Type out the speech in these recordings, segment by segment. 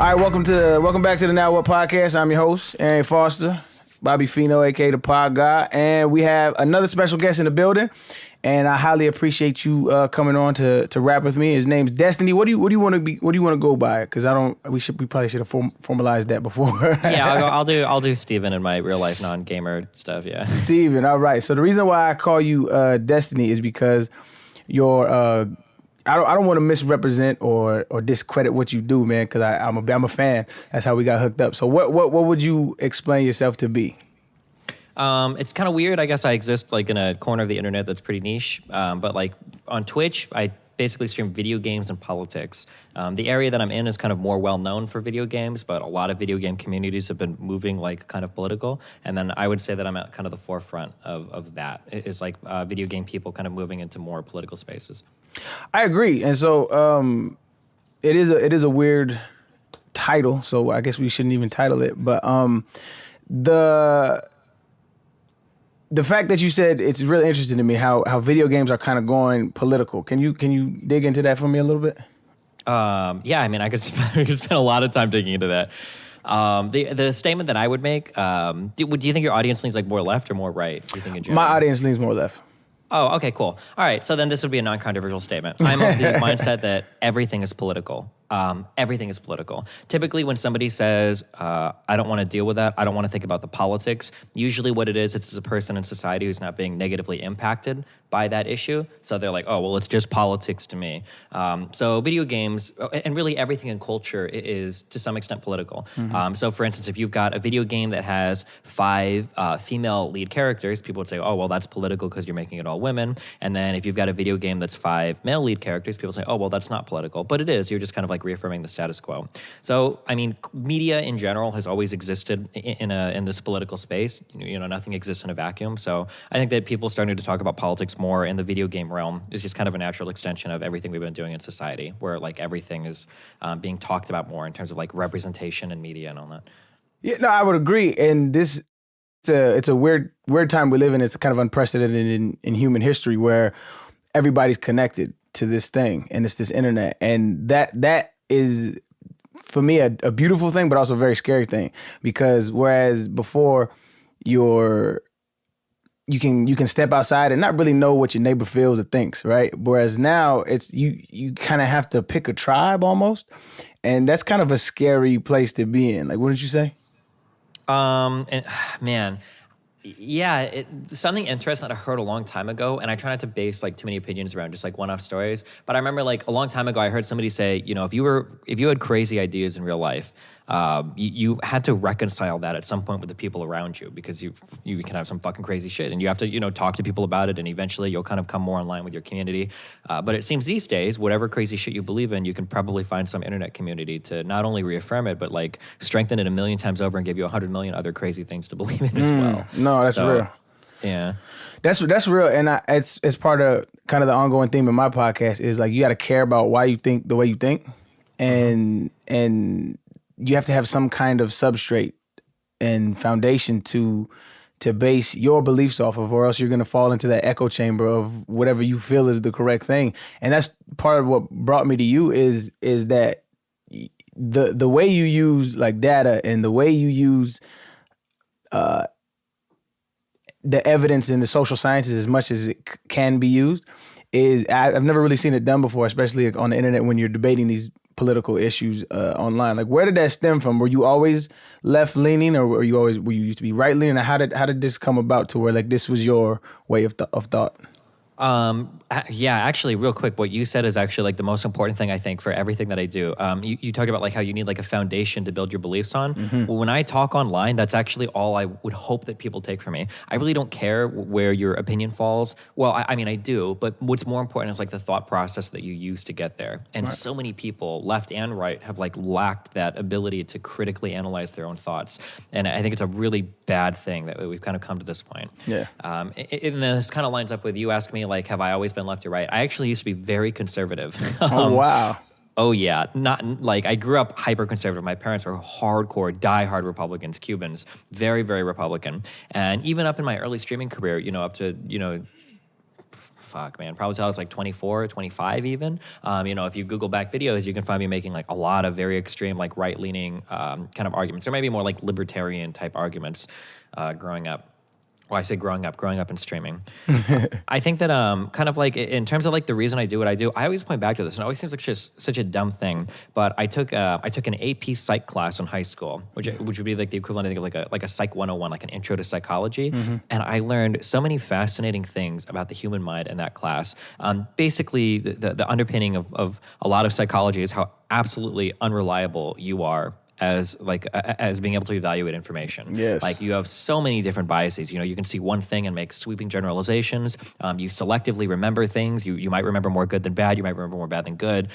All right, welcome back to the Now What podcast. I'm your host, Arian Foster, Bobby Fino, aka the Pod Guy, and we have another special guest in the building. And I highly appreciate you coming on to rap with me. His name's Destiny. What do you want to be? What do you want to go by? Because we probably should have formalized that before. Yeah, I'll do Steven in my real life non-gamer stuff. Yeah, Steven. All right. So the reason why I call you Destiny is because you're. I don't want to misrepresent or discredit what you do, man. Because I'm a fan. That's how we got hooked up. So what would you explain yourself to be? It's kind of weird. I guess I exist like in a corner of the internet that's pretty niche. But like on Twitch, I basically stream video games and politics. The area that I'm in is kind of more well known for video games, but a lot of video game communities have been moving like kind of political. And then I would say that I'm at kind of the forefront of that. It's like video game people kind of moving into more political spaces. I agree. And so it is a weird title. So I guess we shouldn't even title it. But the fact that you said it's really interesting to me how video games are kind of going political. Can you dig into that for me a little bit? Yeah, I mean, I could spend a lot of time digging into that. The statement that I would make, do you think your audience leans like more left or more right? Do you think in general? My audience leans more left. Oh, okay, cool. All right, so then this would be a non-controversial statement. I'm of the mindset that everything is political. Everything is political. Typically, when somebody says, I don't want to deal with that, I don't want to think about the politics, usually what it is, it's a person in society who's not being negatively impacted by that issue. So they're like, oh, well, it's just politics to me. So video games, and really everything in culture is to some extent political. Mm-hmm. So for instance, if you've got a video game that has 5 female lead characters, people would say, oh, well, that's political because you're making it all women. And then if you've got a video game that's 5 male lead characters, people say, oh, well, that's not political. But it is. You're just kind of like reaffirming the status quo. So, I mean, media in general has always existed in this political space. You know, nothing exists in a vacuum. So I think that people starting to talk about politics more in the video game realm is just kind of a natural extension of everything we've been doing in society, where like everything is being talked about more in terms of like representation and media and all that. Yeah, no, I would agree. And it's a weird time we live in. It's kind of unprecedented in human history where everybody's connected to this thing, and it's this internet, and that is for me a beautiful thing, but also a very scary thing, because whereas before you can step outside and not really know what your neighbor feels or thinks, right? Whereas now it's you kind of have to pick a tribe almost, and that's kind of a scary place to be in. Like, wouldn't you say? Man. Yeah, something interesting that I heard a long time ago, and I try not to base like too many opinions around just like one-off stories, but I remember like a long time ago I heard somebody say, you know, if you had crazy ideas in real life, you had to reconcile that at some point with the people around you, because you can have some fucking crazy shit, and you have to, you know, talk to people about it, and eventually you'll kind of come more in line with your community. But it seems these days, whatever crazy shit you believe in, you can probably find some internet community to not only reaffirm it, but like strengthen it 1,000,000 times over and give you 100 million other crazy things to believe in as well. No, that's real. Yeah, that's real, and it's part of kind of the ongoing theme of my podcast is like you got to care about why you think the way you think, and you have to have some kind of substrate and foundation to base your beliefs off of, or else you're going to fall into that echo chamber of whatever you feel is the correct thing. And that's part of what brought me to you is that the way you use like data and the way you use the evidence in the social sciences as much as it can be used is I've never really seen it done before, especially on the internet when you're debating these political issues online. Like, where did that stem from? Were you always left leaning, or were you used to be right leaning? How did this come about to where like this was your way of thought? Yeah, actually, real quick, what you said is actually like the most important thing I think for everything that I do. You talked about like how you need like a foundation to build your beliefs on. Mm-hmm. Well, when I talk online, that's actually all I would hope that people take from me. I really don't care where your opinion falls. Well, I mean, I do, but what's more important is like the thought process that you use to get there. And right. So many people, left and right, have like lacked that ability to critically analyze their own thoughts. And I think it's a really bad thing that we've kind of come to this point. Yeah. And this kind of lines up with you asking me, like, have I always been left or right? I actually used to be very conservative. Oh, wow. Oh, yeah. Not like I grew up hyper conservative. My parents were hardcore, diehard Republicans, Cubans, very, very Republican. And even up in my early streaming career, up to, fuck, man, probably till I was like 24, 25 even. If you Google back videos, you can find me making like a lot of very extreme, like right-leaning kind of arguments, or maybe more like libertarian type arguments growing up. Well, I say growing up in streaming. I think that kind of like in terms of like the reason I do what I do, I always point back to this, and it always seems like just such a dumb thing. But I took an AP Psych class in high school, which would be like the equivalent, I think, of like a Psych 101, like an intro to psychology. And I learned so many fascinating things about the human mind in that class. Basically, the underpinning of a lot of psychology is how absolutely unreliable you are as being able to evaluate information. Yes. Like you have so many different biases. You can see one thing and make sweeping generalizations. You selectively remember things. You might remember more good than bad. You might remember more bad than good.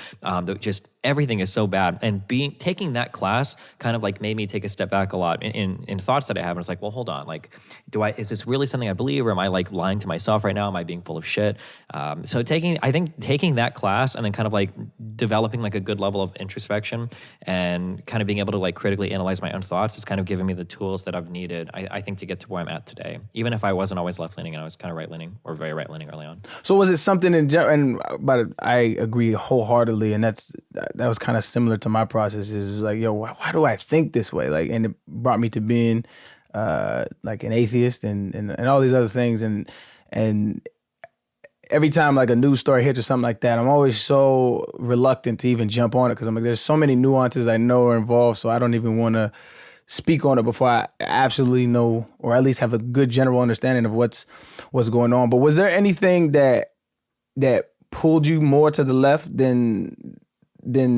Just everything is so bad. And taking that class kind of like made me take a step back a lot in thoughts that I have. And it's like, well, hold on. Like, is this really something I believe, or am I like lying to myself right now? Am I being full of shit? So I think taking that class and then kind of like developing like a good level of introspection and kind of being able to like critically analyze my own thoughts has kind of given me the tools that I've needed, I think, to get to where I'm at today. Even if I wasn't always left-leaning and I was kind of right-leaning or very right-leaning early on. So was it something in general, but I agree wholeheartedly, and that was kind of similar to my process. Is like, yo, why do I think this way? Like, and it brought me to being like an atheist and all these other things, and every time like a news story hits or something like that, I'm always so reluctant to even jump on it, because I'm like, there's so many nuances I know are involved, so I don't even want to speak on it before I absolutely know, or at least have a good general understanding of what's going on. But was there anything that pulled you more to the left than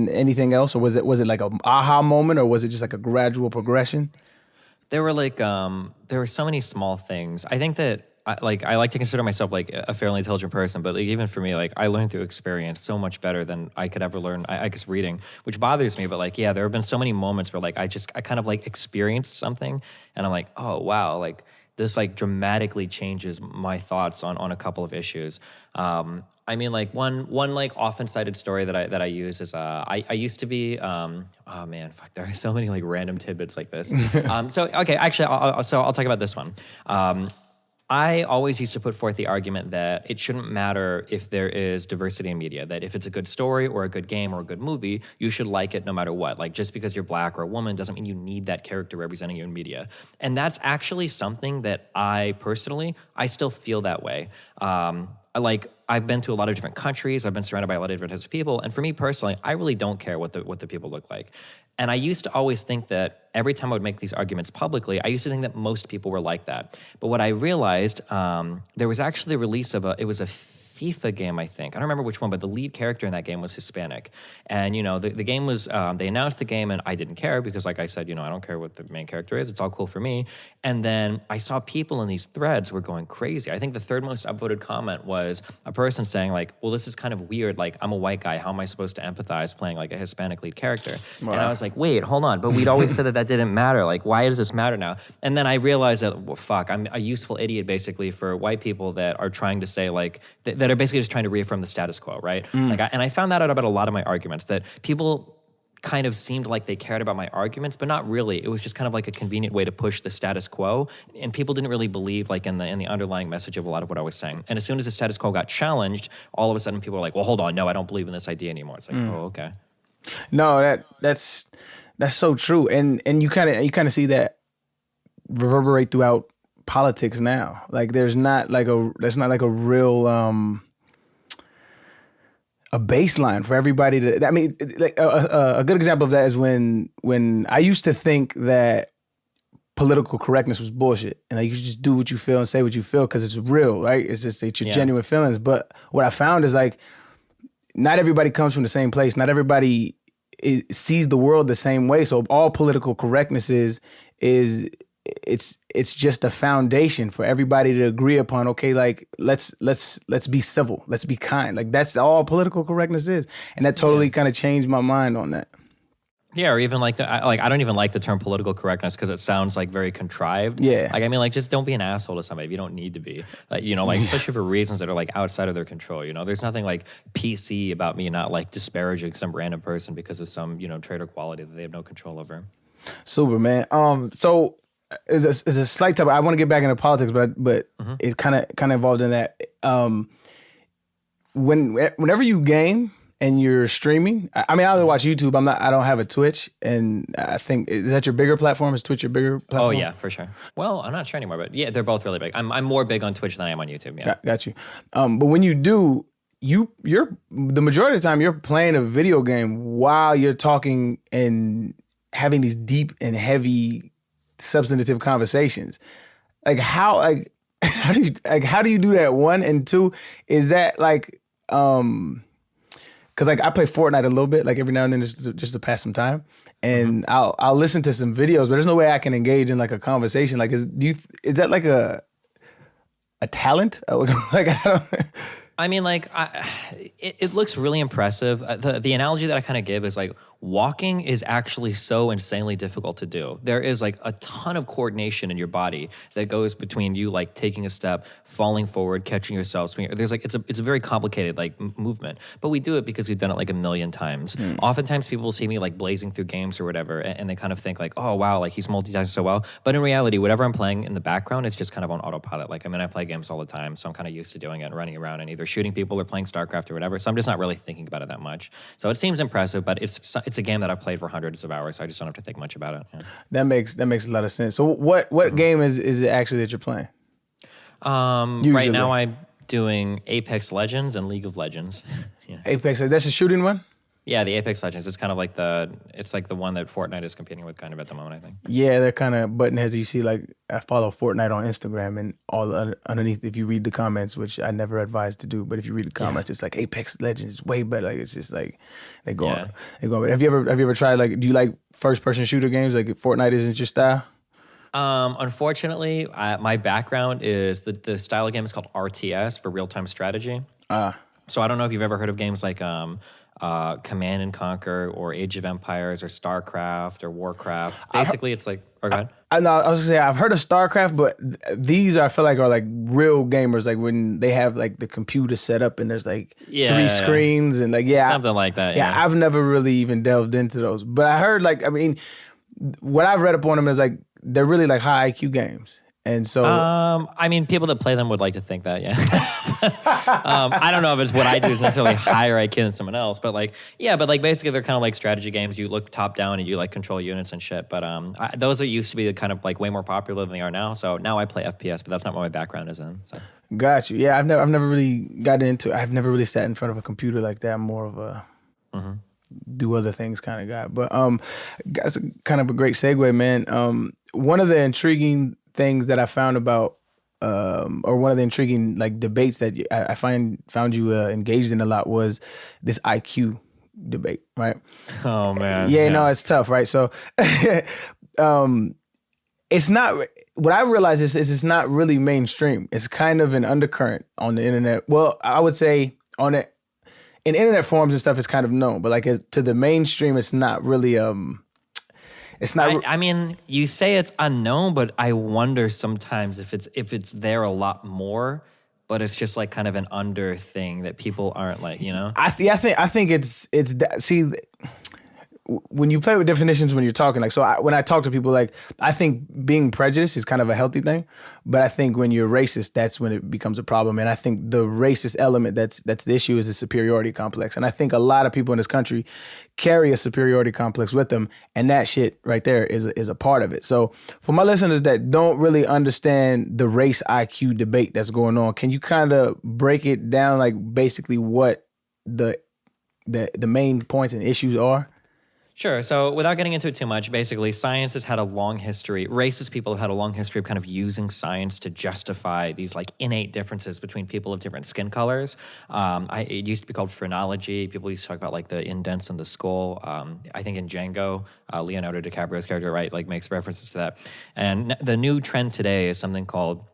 anything else, or was it like a aha moment, or was it just like a gradual progression? There were so many small things. I think that I like to consider myself like a fairly intelligent person, but like even for me, like I learned through experience so much better than I could ever learn, I guess, reading, which bothers me. But like, yeah, there have been so many moments where like I kind of like experienced something and I'm like, oh wow, like this like dramatically changes my thoughts on a couple of issues. I mean, like one like often cited story that I use is I used to be oh man, fuck, there are so many like random tidbits like this. So okay, actually, I'll talk about this one. I always used to put forth the argument that it shouldn't matter if there is diversity in media, that if it's a good story or a good game or a good movie, you should like it no matter what. Like, just because you're black or a woman doesn't mean you need that character representing you in media. And that's actually something that I still feel that way. I've been to a lot of different countries. I've been surrounded by a lot of different types of people. And for me personally, I really don't care what the people look like. And I used to always think that every time I would make these arguments publicly, I used to think that most people were like that. But what I realized, there was actually the release of it was a FIFA game, I think. I don't remember which one, but the lead character in that game was Hispanic. And, the game was, they announced the game and I didn't care because, like I said, I don't care what the main character is. It's all cool for me. And then I saw people in these threads were going crazy. I think the third most upvoted comment was a person saying like, well, this is kind of weird. Like, I'm a white guy. How am I supposed to empathize playing like a Hispanic lead character? Wow. And I was like, wait, hold on. But we'd always said that didn't matter. Like, why does this matter now? And then I realized that, well, fuck, I'm a useful idiot basically for white people that are trying to say like, that are basically just trying to reaffirm the status quo, right? And I found that out about a lot of my arguments, that people kind of seemed like they cared about my arguments, but not really. It was just kind of like a convenient way to push the status quo, and people didn't really believe like in the underlying message of a lot of what I was saying. And as soon as the status quo got challenged, all of a sudden people were like, well, hold on, no, I don't believe in this idea anymore. It's like, oh, okay. No, that's so true. And you kind of see that reverberate throughout politics now. Like there's not like a real a baseline for everybody to. I mean, like a good example of that is when I used to think that political correctness was bullshit, and like you should just do what you feel and say what you feel because it's real, right? It's your genuine feelings. But what I found is like not everybody comes from the same place. Not everybody sees the world the same way. So all political correctness is it's just a foundation for everybody to agree upon. Okay, like let's be civil, let's be kind. Like that's all political correctness is, and that totally kind of changed my mind on that. Yeah, or even like I don't even like the term political correctness because it sounds like very contrived. Yeah, like I mean, like just don't be an asshole to somebody if you don't need to be. Like especially for reasons that are like outside of their control. There's nothing like PC about me not like disparaging some random person because of some trait or quality that they have no control over. Super, man. So. It's a slight topic. I want to get back into politics, but it kind of involved in that. whenever you game and you're streaming, I mean, I only watch YouTube. I don't have a Twitch, and I think, is that your bigger platform? Is Twitch your bigger platform? Oh yeah, for sure. Well, I'm not sure anymore, but yeah, they're both really big. I'm more big on Twitch than I am on YouTube. Yeah. Got you. But when you do, you're the majority of the time you're playing a video game while you're talking and having these deep and heavy substantive conversations. Like how do you do that? One, and two, is that like because like I play Fortnite a little bit, like every now and then just to pass some time, and I'll listen to some videos, but there's no way I can engage in like a conversation. Like is that like a talent? Like I don't. I mean, like, it looks really impressive. The analogy that I kind of give is like walking is actually so insanely difficult to do. There is like a ton of coordination in your body that goes between you like taking a step, falling forward, catching yourself. There's like it's a very complicated like movement, but we do it because we've done it like a million times. Oftentimes people will see me like blazing through games or whatever, and they kind of think like, oh wow, like he's multitasking so well. But in reality, whatever I'm playing in the background is just kind of on autopilot. Like I mean, I play games all the time, so I'm kind of used to doing it and running around and either shooting people or playing StarCraft or whatever. So I'm just not really thinking about it that much. So it seems impressive, but it's a game that I've played for hundreds of hours, so I just don't have to think much about it. Yeah. That makes a lot of sense. So what game is it actually that you're playing? Right now I'm doing Apex Legends and League of Legends. Yeah. Apex, that's a shooting one? Yeah, the Apex Legends. It's kind of like the one that Fortnite is competing with kind of at the moment, I think. Yeah, they're kind of button heads. You see, like I follow Fortnite on Instagram, and all underneath, if you read the comments, which I never advise to do, but if you read the comments, it's like Apex Legends is way better. Like it's just like they go. Have you ever tried, like, do you like first person shooter games? Like Fortnite isn't your style? Unfortunately, my background is the style of game is called RTS, for real time strategy. So I don't know if you've ever heard of games like Command and Conquer or Age of Empires or StarCraft or Warcraft. Basically, it's like, go ahead. I was gonna say I've heard of StarCraft, but these I feel like are like real gamers, like when they have like the computer set up and there's like 3 screens and like something like that. Yeah, I've never really even delved into those, but I heard, like, I mean, what I've read up on them is like they're really like high IQ games. And so, I mean, people that play them would like to think that, yeah. I don't know if it's what I do is necessarily higher IQ than someone else, but like, yeah, but like basically they're kind of like strategy games. You look top down and you like control units and shit. But those used to be kind of like way more popular than they are now. So now I play FPS, but that's not what my background is in. So. Got you. Yeah, I've never really gotten into. I've never really sat in front of a computer like that. I'm more of a do other things kind of guy. But that's kind of a great segue, man. One of the intriguing things that I found about, or one of the intriguing like debates that I found you engaged in a lot was this IQ debate, right? Oh man, yeah. No, it's tough, right? So, it's not. What I realized is it's not really mainstream. It's kind of an undercurrent on the internet. Well, I would say on it in internet forums and stuff, it's kind of known, but like to the mainstream, it's not really. It's not. I mean, you say it's unknown, but I wonder sometimes if it's there a lot more, but it's just like kind of an under thing that people aren't like, you know. I think it's see. When you play with definitions when you're talking, like, so when I talk to people, like, I think being prejudiced is kind of a healthy thing, but I think when you're racist, that's when it becomes a problem. And I think the racist element that's the issue is the superiority complex. And I think a lot of people in this country carry a superiority complex with them, and that shit right there is a part of it. So for my listeners that don't really understand the race IQ debate that's going on, can you kind of break it down, like basically what the main points and issues are? Sure. So without getting into it too much, basically science has had a long history, racist people have had a long history of kind of using science to justify these like innate differences between people of different skin colors. It used to be called phrenology. People used to talk about like the indents in the skull. I think in Django, Leonardo DiCaprio's character, right, like makes references to that. And the new trend today is something called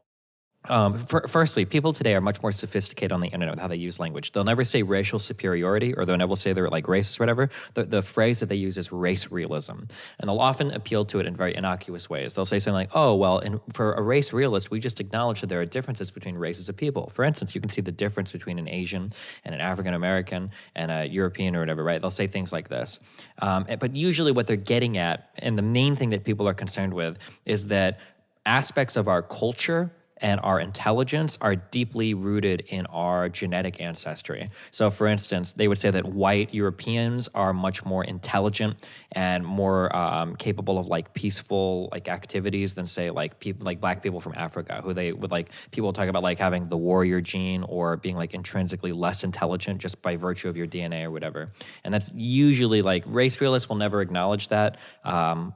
firstly, people today are much more sophisticated on the internet with how they use language. They'll never say racial superiority, or they'll never say they're like racist or whatever. The phrase that they use is race realism. And they'll often appeal to it in very innocuous ways. They'll say something like, oh, well, for a race realist, we just acknowledge that there are differences between races of people. For instance, you can see the difference between an Asian and an African American and a European or whatever, right? They'll say things like this. But usually what they're getting at, and the main thing that people are concerned with, is that aspects of our culture and our intelligence are deeply rooted in our genetic ancestry. So, for instance, they would say that white Europeans are much more intelligent and more capable of like peaceful like activities than say like people like black people from Africa, who they would like people talk about like having the warrior gene or being like intrinsically less intelligent just by virtue of your DNA or whatever. And that's usually like race realists will never acknowledge that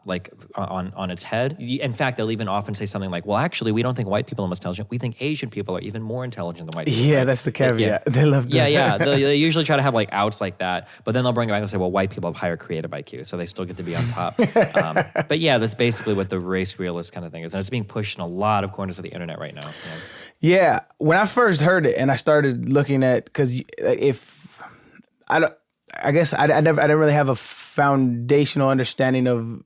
like on its head. In fact, they'll even often say something like, well, actually, we don't think white people are most intelligent. We think Asian people are even more intelligent than white people. Yeah, right? that's the caveat. They love to. Yeah. They usually try to have like outs like that, but then they'll bring it back and say, well, white people have higher creative IQ, so they still get to be on top. But yeah, that's basically what the race realist kind of thing is. And it's being pushed in a lot of corners of the internet right now. Yeah, when I first heard it and I started looking at, because if I don't, I guess I didn't really have a foundational understanding of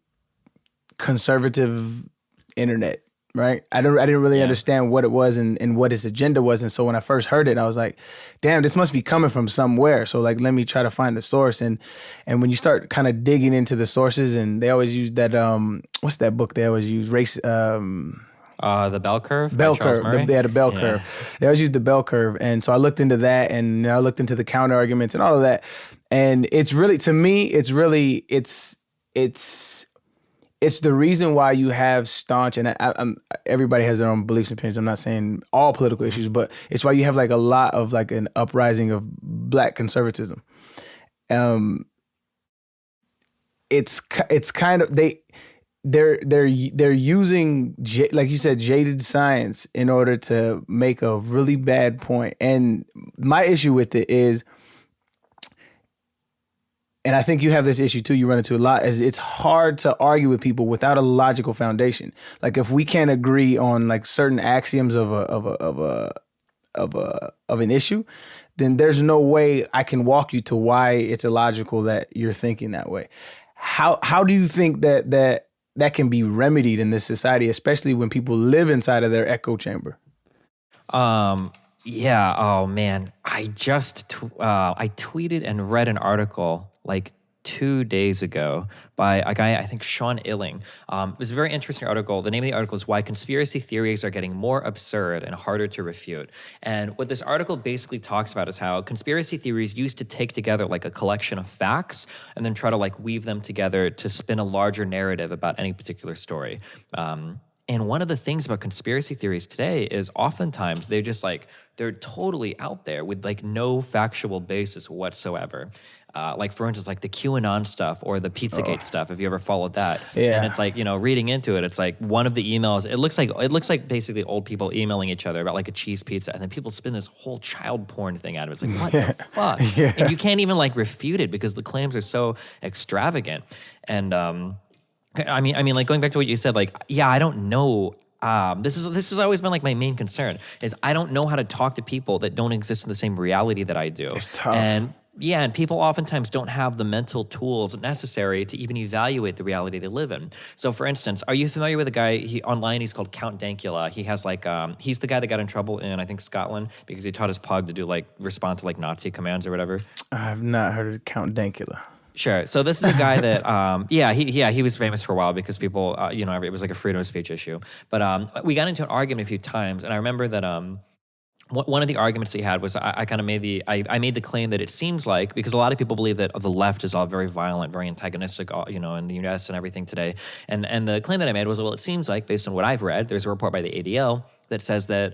conservative internet, right? I didn't really understand what it was and what its agenda was. And so when I first heard it, I was like, damn, this must be coming from somewhere. So like, let me try to find the source. And when you start kind of digging into the sources, and they always use that, what's that book they always use? The Bell Curve? Bell by Charles curve. Murray? The bell curve. They always use the bell curve. And so I looked into that, and I looked into the counter arguments and all of that. And it's really, to me, it's the reason why you have staunch, and everybody has their own beliefs and opinions. I'm not saying all political issues, but it's why you have like a lot of like an uprising of black conservatism. It's kind of, they're using, like you said, jaded science in order to make a really bad point. And my issue with it is, and I think you have this issue too, you run into a lot, is it's hard to argue with people without a logical foundation. Like if we can't agree on like certain axioms of an issue, then there's no way I can walk you to why it's illogical that you're thinking that way. How do you think that can be remedied in this society, especially when people live inside of their echo chamber? Yeah. Oh man, I just I tweeted and read an article like 2 days ago by a guy, I think Sean Illing. It was a very interesting article. The name of the article is Why Conspiracy Theories Are Getting More Absurd and Harder to Refute. And what this article basically talks about is how conspiracy theories used to take together like a collection of facts and then try to like weave them together to spin a larger narrative about any particular story. And one of the things about conspiracy theories today is oftentimes they're just like, they're totally out there with like no factual basis whatsoever. Like for instance, like the QAnon stuff or the Pizzagate stuff. Have you ever followed that? Yeah. And it's like, you know, reading into it, it's like one of the emails. It looks like basically old people emailing each other about like a cheese pizza, and then people spin this whole child porn thing out of it. It's like, what the fuck? Yeah. And you can't even like refute it because the claims are so extravagant. And I mean, like going back to what you said, like, yeah, I don't know. This has always been like my main concern is I don't know how to talk to people that don't exist in the same reality that I do. It's tough. And people oftentimes don't have the mental tools necessary to even evaluate the reality they live in. So, for instance, are you familiar with a guy online? He's called Count Dankula. He has like, he's the guy that got in trouble in, I think, Scotland because he taught his pug to do like respond to like Nazi commands or whatever. I've not heard of Count Dankula. Sure. So this is a guy that, he was famous for a while because people, it was like a freedom of speech issue. But we got into an argument a few times, and I remember that one of the arguments that he had was I kind of made I made the claim that it seems like, because a lot of people believe that the left is all very violent, very antagonistic, in the U.S. and everything today. And the claim that I made was, well, it seems like, based on what I've read, there's a report by the ADL that says that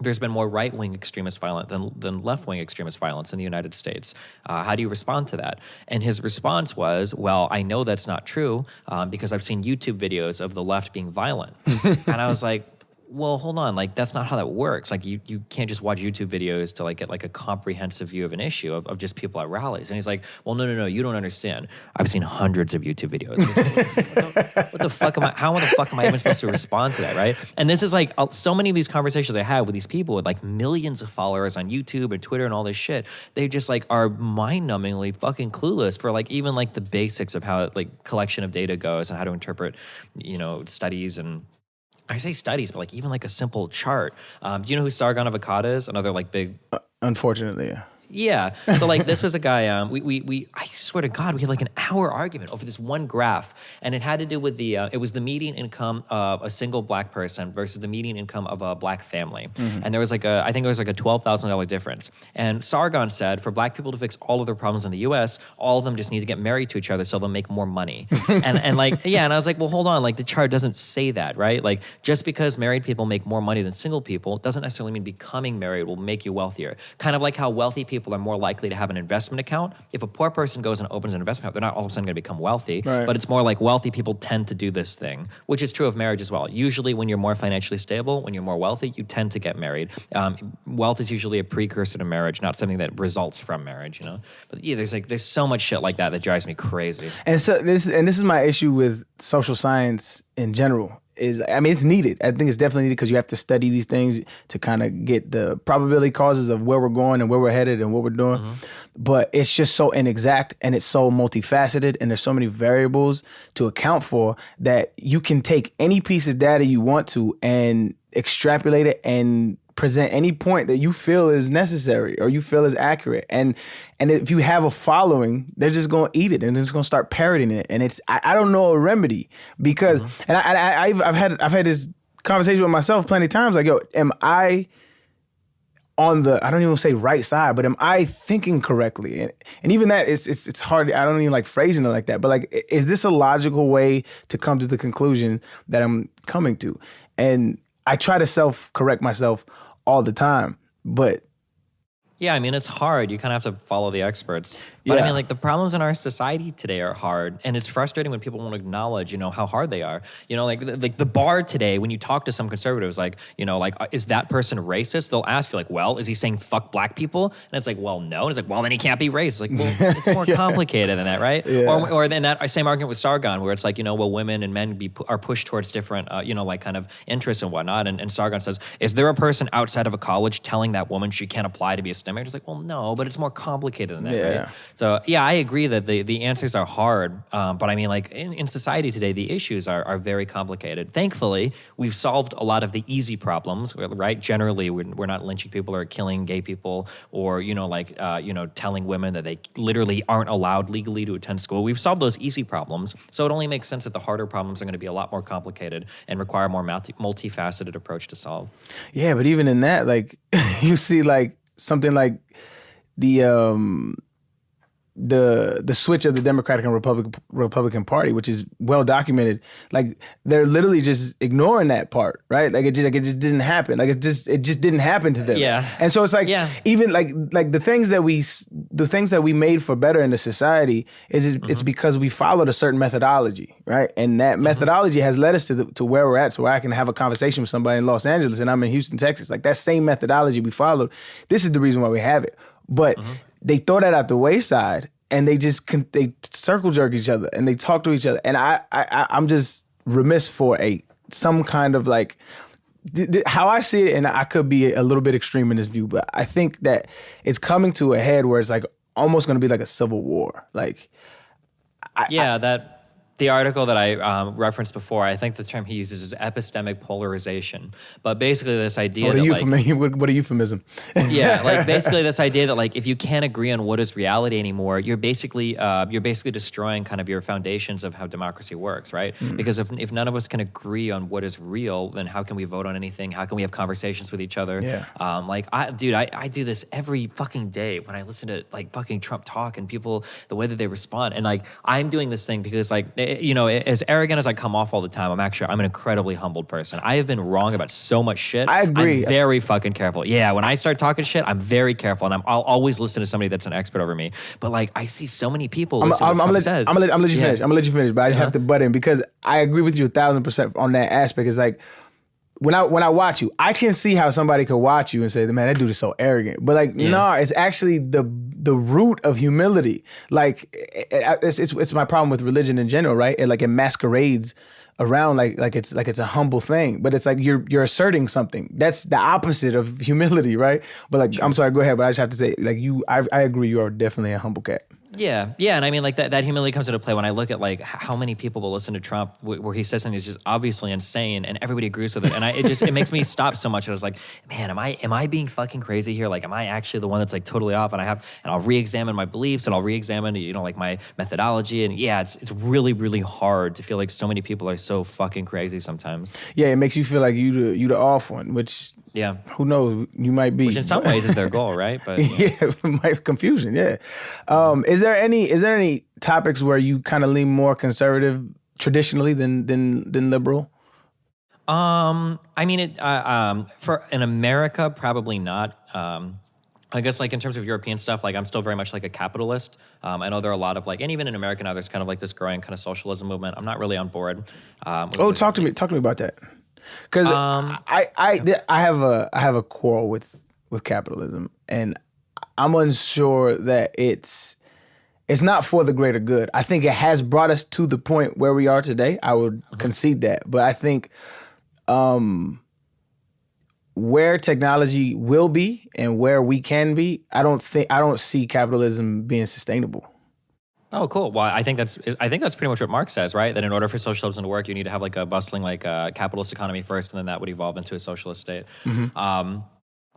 there's been more right-wing extremist violence than left-wing extremist violence in the United States. How do you respond to that? And his response was, well, I know that's not true because I've seen YouTube videos of the left being violent. And I was like, well, hold on, like that's not how that works. Like you can't just watch YouTube videos to like get like a comprehensive view of an issue of just people at rallies. And he's like, well, no, you don't understand. I've seen hundreds of YouTube videos. What the fuck how the fuck am I even supposed to respond to that, right? And this is like so many of these conversations I have with these people with like millions of followers on YouTube and Twitter and all this shit. They just like are mind-numbingly fucking clueless for like even like the basics of how like collection of data goes and how to interpret, studies and I say studies, but like even like a simple chart. Do you know who Sargon of Akkad is? Another like big... Unfortunately, yeah. Yeah. So like this was a guy, I swear to God, we had like an hour argument over this one graph. And it had to do with it was the median income of a single black person versus the median income of a black family. And there was I think it was like a $12,000 difference. And Sargon said for black people to fix all of their problems in the US, all of them just need to get married to each other so they'll make more money. and like, yeah. And I was like, well, hold on. Like the chart doesn't say that, right? Like just because married people make more money than single people doesn't necessarily mean becoming married will make you wealthier. Kind of like how wealthy people are more likely to have an investment account. If a poor person goes and opens an investment account, they're not all of a sudden going to become wealthy, right. But it's more like wealthy people tend to do this thing, which is true of marriage as well. Usually when you're more financially stable, when you're more wealthy, you tend to get married. Wealth is usually a precursor to marriage, not something that results from marriage, you know? But yeah, there's so much shit like that drives me crazy. And so this is my issue with social science in general. It's needed. I think it's definitely needed because you have to study these things to kind of get the probability causes of where we're going and where we're headed and what we're doing. But it's just so inexact and it's so multifaceted and there's so many variables to account for that you can take any piece of data you want to and extrapolate it and present any point that you feel is necessary or you feel is accurate. And if you have a following, they're just going to eat it and they're just going to start parroting it. And I don't know a remedy because, and I've had this conversation with myself plenty of times. Like, yo, am I on the, I don't even say right side, but am I thinking correctly? And even that, it's hard. I don't even like phrasing it like that. But like, is this a logical way to come to the conclusion that I'm coming to? And I try to self-correct myself all the time, but yeah, I mean, it's hard. You kind of have to follow the experts. But I mean, like the problems in our society today are hard. And it's frustrating when people won't acknowledge, you know, how hard they are. You know, like the bar today, when you talk to some conservatives, like, you know, like, is that person racist? They'll ask you like, well, is he saying fuck black people? And it's like, well, no. And it's like, well, then he can't be racist. Like, well, it's more complicated than that, right? Yeah. Or then that same argument with Sargon, where it's like, you know, well, women and men are pushed towards different, you know, like kind of interests and whatnot. And Sargon says, is there a person outside of a college telling that woman she can't apply to be a STEM major? It's like, well, no, but it's more complicated than that, right? So yeah, I agree that the answers are hard, but I mean, like in society today, the issues are very complicated. Thankfully, we've solved a lot of the easy problems, right? Generally, we're not lynching people or killing gay people or, you know, like, you know, telling women that they literally aren't allowed legally to attend school. We've solved those easy problems, so it only makes sense that the harder problems are going to be a lot more complicated and require a more multifaceted approach to solve. Yeah, but even in that, like, you see, like, something like the switch of the Democratic and Republican Party, which is well documented. Like they're literally just ignoring that part, right? Like it just didn't happen. Like it just didn't happen to them. Yeah. And so it's like even like the things that we made for better in the society it's because we followed a certain methodology, right? And that methodology has led us to where we're at. So where I can have a conversation with somebody in Los Angeles and I'm in Houston, Texas. Like that same methodology we followed. This is the reason why we have it. But they throw that out the wayside and they circle jerk each other and they talk to each other. And I'm just remiss for some kind of like, how I see it, and I could be a little bit extreme in this view, but I think that it's coming to a head where it's like almost going to be like a civil war. Like, the article that I referenced before, I think the term he uses is epistemic polarization. But basically this idea what a euphemism. Yeah, like basically this idea that like if you can't agree on what is reality anymore, you're basically destroying kind of your foundations of how democracy works, right? Because if none of us can agree on what is real, then how can we vote on anything? How can we have conversations with each other? Yeah. I do this every fucking day when I listen to like fucking Trump talk and people, the way that they respond. And like I'm doing this thing because like, you know, as arrogant as I come off all the time, I'm an incredibly humbled person. I have been wrong about so much shit. I agree. I'm very fucking careful. Yeah, when I start talking shit, I'm very careful, and I'll always listen to somebody that's an expert over me. But like, I see so many people listen to what Trump says. I'm gonna let you finish. I'm gonna let you finish, but I just have to butt in because I agree with you 1,000% on that aspect. It's like, when I watch you, I can see how somebody could watch you and say, man, that dude is so arrogant. But like, no, it's actually the root of humility. Like, it's my problem with religion in general, right? It masquerades around like it's a humble thing, but it's like you're asserting something. That's the opposite of humility, right? But like, I'm sorry, go ahead. But I just have to say, like I agree, you are definitely a humble cat. Yeah, and I mean, like that humility comes into play when I look at like how many people will listen to Trump where he says something that's just obviously insane, and everybody agrees with it, and it makes me stop so much. And I was like, man, am I being fucking crazy here? Like, am I actually the one that's like totally off? And I'll re-examine my beliefs, and I'll re-examine like my methodology, and yeah, it's really really hard to feel like so many people are so fucking crazy sometimes. Yeah, it makes you feel like you the off one, which. Yeah. Who knows? You might be. Which in some ways is their goal, right? But yeah, might confusion. Yeah. Is there any topics where you kind of lean more conservative traditionally than liberal? I mean, for in America, probably not. I guess like in terms of European stuff, like I'm still very much like a capitalist. I know there are a lot of like, and even in America now, there's kind of like this growing kind of socialism movement. I'm not really on board. Talk to me about that. Because I have a quarrel with capitalism, and I'm unsure that it's not for the greater good. I think it has brought us to the point where we are today. I would concede that, but I think where technology will be and where we can be, I don't see capitalism being sustainable. Oh, cool. Well, I think that's pretty much what Marx says, right? That in order for socialism to work, you need to have like a bustling like capitalist economy first, and then that would evolve into a socialist state.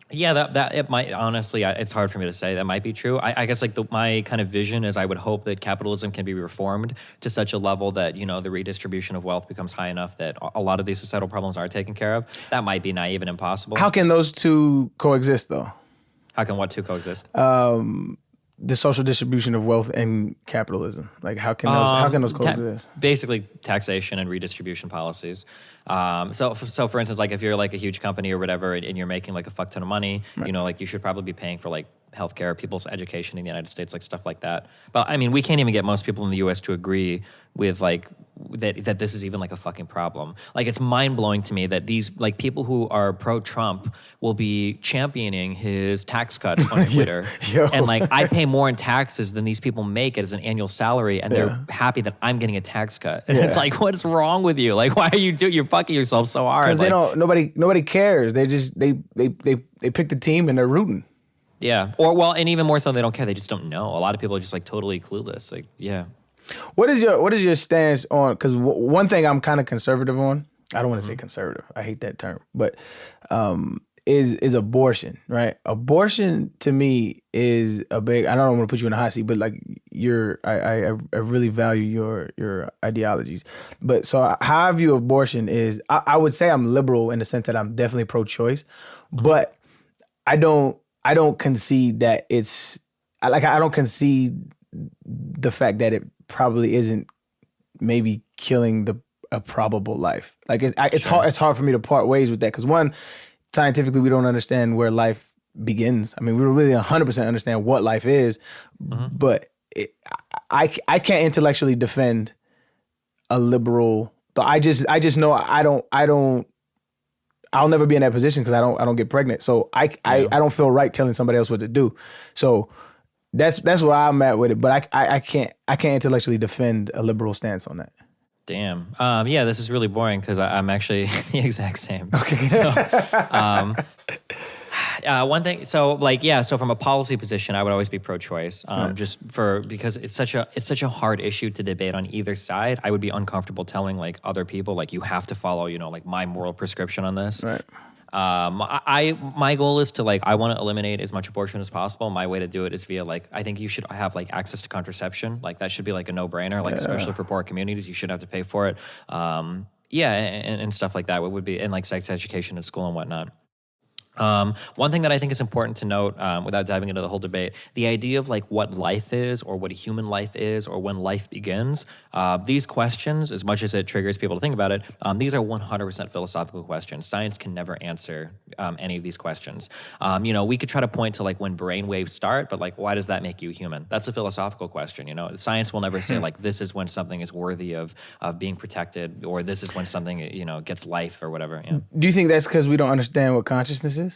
Yeah, that it might, honestly, it's hard for me to say. That might be true. I guess like my kind of vision is I would hope that capitalism can be reformed to such a level that, the redistribution of wealth becomes high enough that a lot of these societal problems are taken care of. That might be naive and impossible. How can those two coexist, though? How can what two coexist? The social distribution of wealth and capitalism. Like how can those coexist? Basically, taxation and redistribution policies. So for instance, like if you're like a huge company or whatever, and you're making like a fuck ton of money, right. Like you should probably be paying for like healthcare, people's education in the United States, like stuff like that. But I mean, we can't even get most people in the U.S. to agree with like that this is even like a fucking problem. Like it's mind blowing to me that these like people who are pro Trump will be championing his tax cuts on Twitter, and like I pay more in taxes than these people make as an annual salary, and they're happy that I'm getting a tax cut. And it's like, what is wrong with you? Like, why are you're fucking yourself so hard? Because they don't. Nobody cares. They just they pick the team and they're rooting. Yeah. And even more so, they don't care. They just don't know. A lot of people are just like totally clueless. Like, yeah. What is your stance on? Because one thing I'm kind of conservative on. I don't want to say conservative. I hate that term, but is abortion, right? Abortion to me is a big. I don't want to put you in a hot seat, but like I really value your ideologies. But so how I view abortion is I would say I'm liberal in the sense that I'm definitely pro-choice, but I don't concede that it's like I don't concede the fact that it probably isn't maybe killing a probable life. Like it's hard for me to part ways with that because one, scientifically we don't understand where life begins. I mean, we don't really 100% understand what life is, but I can't intellectually defend a liberal. I just know I'll never be in that position because I don't get pregnant. So I don't feel right telling somebody else what to do. So that's where I'm at with it. But I can't intellectually defend a liberal stance on that. Damn. Yeah, this is really boring because I'm actually the exact same. Okay. So, one thing, so from a policy position, I would always be pro-choice, because it's such a hard issue to debate on either side. I would be uncomfortable telling like other people like you have to follow like my moral prescription on this. Right. My goal is to like I want to eliminate as much abortion as possible. My way to do it is via like I think you should have like access to contraception. Like that should be like a no-brainer. Like especially for poor communities, you should have to pay for it. And stuff like that would be and like sex education at school and whatnot. One thing that I think is important to note, without diving into the whole debate, the idea of like what life is or what a human life is or when life begins, these questions, as much as it triggers people to think about it, these are 100% philosophical questions. Science can never answer any of these questions. We could try to point to like when brain waves start, but like why does that make you human? That's a philosophical question. Science will never say like this is when something is worthy of being protected or this is when something gets life or whatever. Yeah. Do you think that's because we don't understand what consciousness is?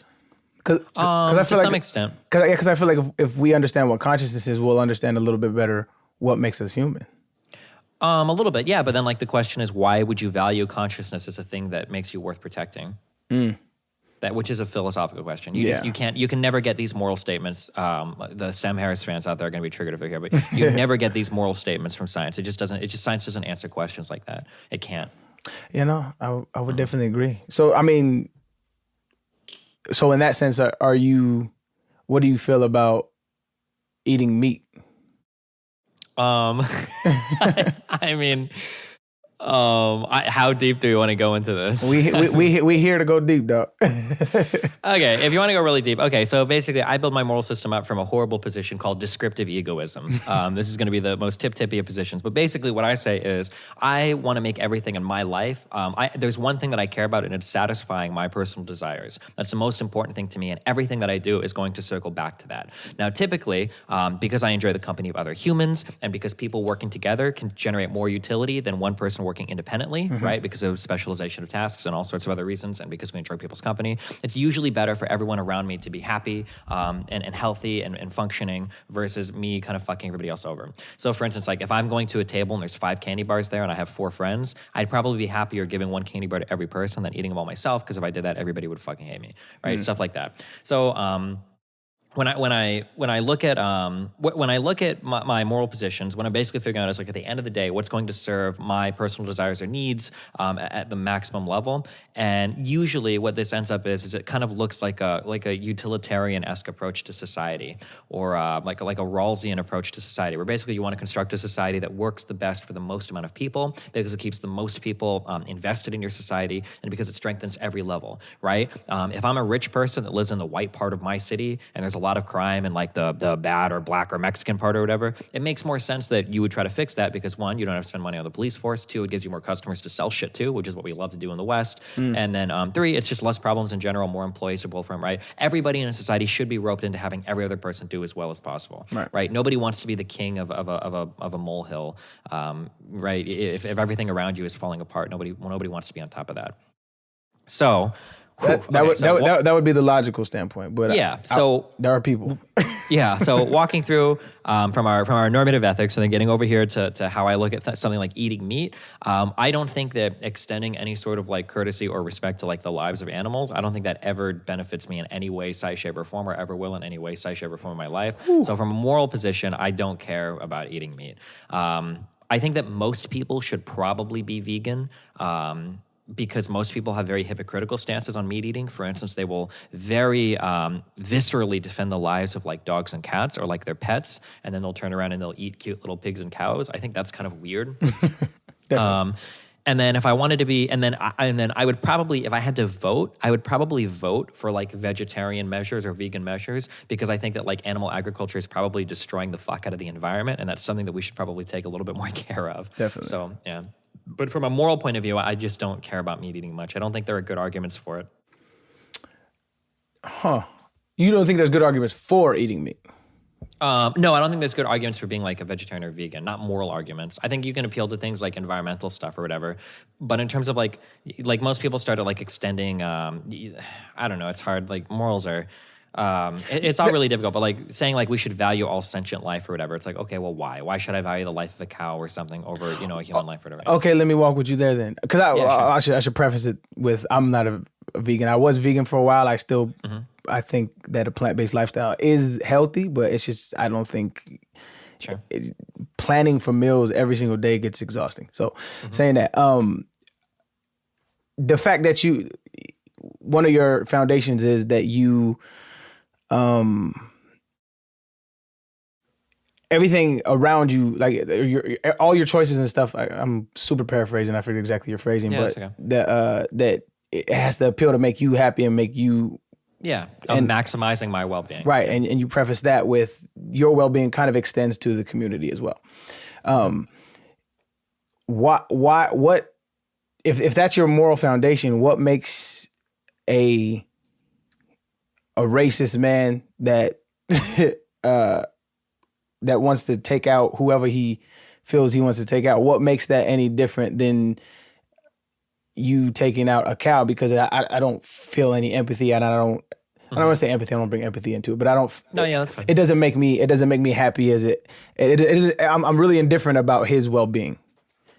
Cause I feel to some extent. Because I feel like if we understand what consciousness is, we'll understand a little bit better what makes us human. A little bit, yeah. But then like the question is, why would you value consciousness as a thing that makes you worth protecting? which is a philosophical question. You can never get these moral statements. The Sam Harris fans out there are going to be triggered if they're here, but you never get these moral statements from science. Science doesn't answer questions like that. It can't. You know, I would definitely agree. So, I mean, so in that sense, what do you feel about eating meat? I mean, how deep do we want to go into this? We here to go deep, dog. Okay, if you want to go really deep. Okay, so basically, I build my moral system up from a horrible position called descriptive egoism. This is going to be the most tippy of positions. But basically, what I say is, I want to make everything in my life. There's one thing that I care about, and it's satisfying my personal desires. That's the most important thing to me, and everything that I do is going to circle back to that. Now, typically, because I enjoy the company of other humans, and because people working together can generate more utility than one person working independently, right? Because of specialization of tasks and all sorts of other reasons, and because we enjoy people's company, it's usually better for everyone around me to be happy and healthy and functioning versus me kind of fucking everybody else over. So for instance, like if I'm going to a table and there's 5 candy bars there and I have 4 friends, I'd probably be happier giving 1 candy bar to every person than eating them all myself, because if I did that, everybody would fucking hate me, right? Stuff like that. So when I look at my moral positions, when I'm basically figuring out is like at the end of the day, what's going to serve my personal desires or needs at the maximum level, and usually what this ends up is it kind of looks like a utilitarian-esque approach to society, or like a Rawlsian approach to society, where basically you want to construct a society that works the best for the most amount of people because it keeps the most people invested in your society, and because it strengthens every level, right? If I'm a rich person that lives in the white part of my city and there's a lot of crime in like the bad or black or Mexican part or whatever, it makes more sense that you would try to fix that, because 1, you don't have to spend money on the police force. 2, it gives you more customers to sell shit to, which is what we love to do in the West. And then 3, it's just less problems in general, more employees to pull from, right? Everybody in a society should be roped into having every other person do as well as possible, right? Nobody wants to be the king of a molehill, right? If everything around you is falling apart, nobody wants to be on top of that. So that would be the logical standpoint, but there are people. So walking through from our normative ethics, and then getting over here to how I look at something like eating meat, I don't think that extending any sort of like courtesy or respect to like the lives of animals, I don't think that ever benefits me in any way, size, shape, or form, or ever will in any way, size, shape, or form in my life. So from a moral position, I don't care about eating meat. I think that most people should probably be vegan. Because most people have very hypocritical stances on meat eating. For instance, they will very viscerally defend the lives of like dogs and cats or like their pets, and then they'll turn around and they'll eat cute little pigs and cows. I think that's kind of weird. And then if I wanted to be, and then I would probably, if I had to vote, I would probably vote for like vegetarian measures or vegan measures, because I think that like animal agriculture is probably destroying the fuck out of the environment, and that's something that we should probably take a little bit more care of. Definitely. So yeah. But from a moral point of view, I just don't care about meat eating much. I don't think there are good arguments for it. Huh. You don't think there's good arguments for eating meat? No, I don't think there's good arguments for being like a vegetarian or vegan, not moral arguments. I think you can appeal to things like environmental stuff or whatever. But in terms of like most people started like extending, I don't know, it's hard. Like morals are... it's all really difficult, but like saying like we should value all sentient life or whatever, it's like, okay, well, why should I value the life of a cow or something over, you know, a human life or whatever? Okay, let me walk with you there then, because I should preface it with, I'm not a vegan. I was vegan for a while. I still I think that a plant-based lifestyle is healthy, but it's just, I don't think planning for meals every single day gets exhausting. So saying that, the fact that one of your foundations is that you everything around you, like all your choices and stuff. I'm super paraphrasing. I forget exactly your phrasing, but okay. That it has to appeal to make you happy and make you. Yeah, and maximizing my well-being. Right, and you preface that with your well-being kind of extends to the community as well. What if that's your moral foundation? What makes a racist man that that wants to take out whoever he feels he wants to take out? What makes that any different than you taking out a cow? Because I don't feel any empathy, and I don't want to say empathy. I don't bring empathy into it, but I don't. No, yeah, that's fine. It doesn't make me happy as it. I'm really indifferent about his well-being.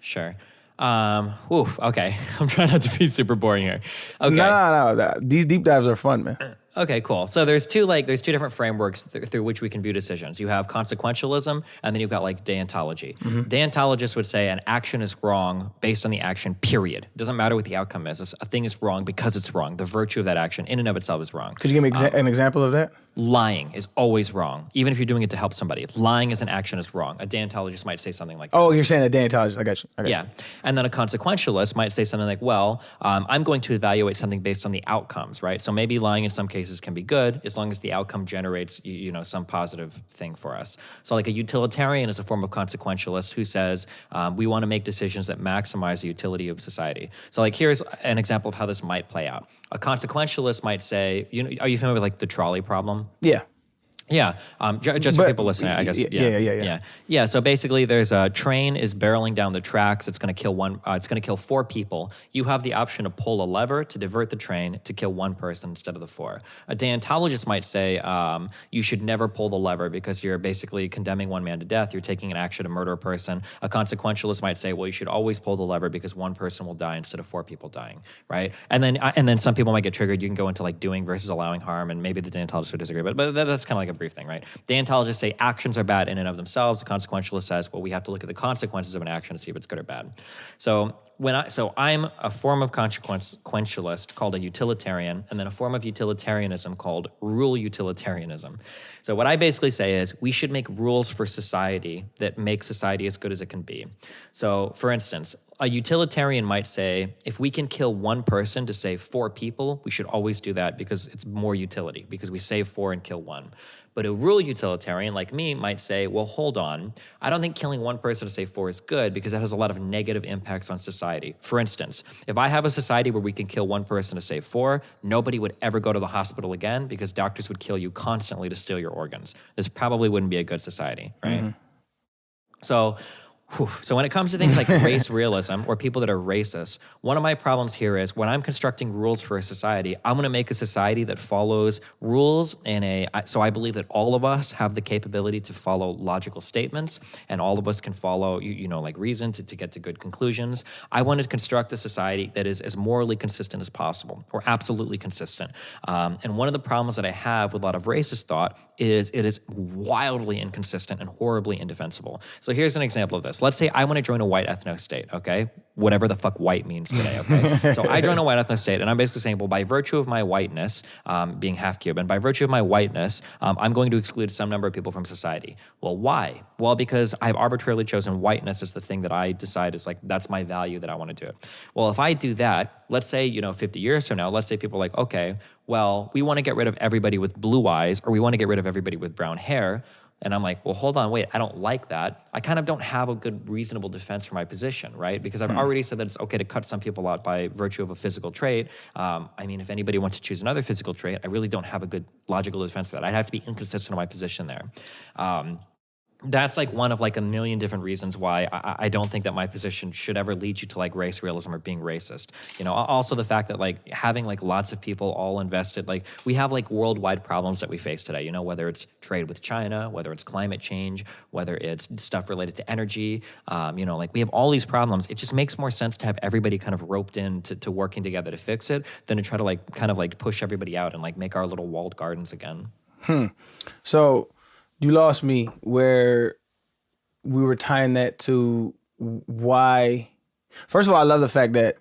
Sure. Okay. I'm trying not to be super boring here. Okay. No. These deep dives are fun, man. Okay, cool. So there's two different frameworks through which we can view decisions. You have consequentialism, and then you've got like deontology. Deontologists would say an action is wrong based on the action, period. It doesn't matter what the outcome is. A thing is wrong because it's wrong. The virtue of that action in and of itself is wrong. Could you give me an example of that? Lying is always wrong, even if you're doing it to help somebody. Lying as an action is wrong. A deontologist might say something like, "Oh, you're saying a deontologist? I got you." Yeah, and then a consequentialist might say something like, "Well, I'm going to evaluate something based on the outcomes, right? So maybe lying in some cases can be good as long as the outcome generates, some positive thing for us. So, like a utilitarian is a form of consequentialist who says we want to make decisions that maximize the utility of society. So, like here's an example of how this might play out. A consequentialist might say, are you familiar with like the trolley problem? Yeah. Yeah, just for people listening, I guess. Yeah. So basically, there's a train is barreling down the tracks. It's going to kill it's going to kill 4 people. You have the option to pull a lever to divert the train to kill 1 person instead of the 4. A deontologist might say you should never pull the lever because you're basically condemning 1 man to death. You're taking an action to murder a person. A consequentialist might say, well, you should always pull the lever because 1 person will die instead of 4 people dying, right? And then some people might get triggered. You can go into like doing versus allowing harm, and maybe the deontologist would disagree, but that's kind of like a brief thing, right? Deontologists say actions are bad in and of themselves. The consequentialist says, well, we have to look at the consequences of an action to see if it's good or bad. So I'm a form of consequentialist called a utilitarian, and then a form of utilitarianism called rule utilitarianism. So what I basically say is we should make rules for society that make society as good as it can be. So for instance, a utilitarian might say, if we can kill 1 person to save 4 people, we should always do that because it's more utility, because we save 4 and kill 1. But a rule utilitarian like me might say, well, hold on. I don't think killing 1 person to save 4 is good because that has a lot of negative impacts on society. For instance, if I have a society where we can kill 1 person to save 4, nobody would ever go to the hospital again because doctors would kill you constantly to steal your organs. This probably wouldn't be a good society, right? Mm-hmm. So when it comes to things like race realism or people that are racist, one of my problems here is when I'm constructing rules for a society, I'm going to make a society that follows rules so I believe that all of us have the capability to follow logical statements and all of us can follow, like reason to get to good conclusions. I want to construct a society that is as morally consistent as possible or absolutely consistent. And one of the problems that I have with a lot of racist thought is it is wildly inconsistent and horribly indefensible. So here's an example of this. Let's say I want to join a white ethno state, okay? Whatever the fuck white means today, okay? So I join a white ethno state, and I'm basically saying, well, by virtue of my whiteness, being half Cuban, by virtue of my whiteness, I'm going to exclude some number of people from society. Well, why? Well, because I've arbitrarily chosen whiteness as the thing that I decide is like, that's my value that I want to do. Well, if I do that, let's say, 50 years from now, let's say people are like, okay, well, we want to get rid of everybody with blue eyes, or we want to get rid of everybody with brown hair. And I'm like, well, hold on, wait, I don't like that. I kind of don't have a good, reasonable defense for my position, right? Because I've already said that it's okay to cut some people out by virtue of a physical trait. If anybody wants to choose another physical trait, I really don't have a good logical defense for that. I'd have to be inconsistent in my position there. That's like one of like a million different reasons why I don't think that my position should ever lead you to like race realism or being racist. Also the fact that like having like lots of people all invested, like we have like worldwide problems that we face today, whether it's trade with China, whether it's climate change, whether it's stuff related to energy, like we have all these problems. It just makes more sense to have everybody kind of roped in to working together to fix it than to try to like kind of like push everybody out and like make our little walled gardens again. So you lost me where we were tying that to why. First of all, I love the fact that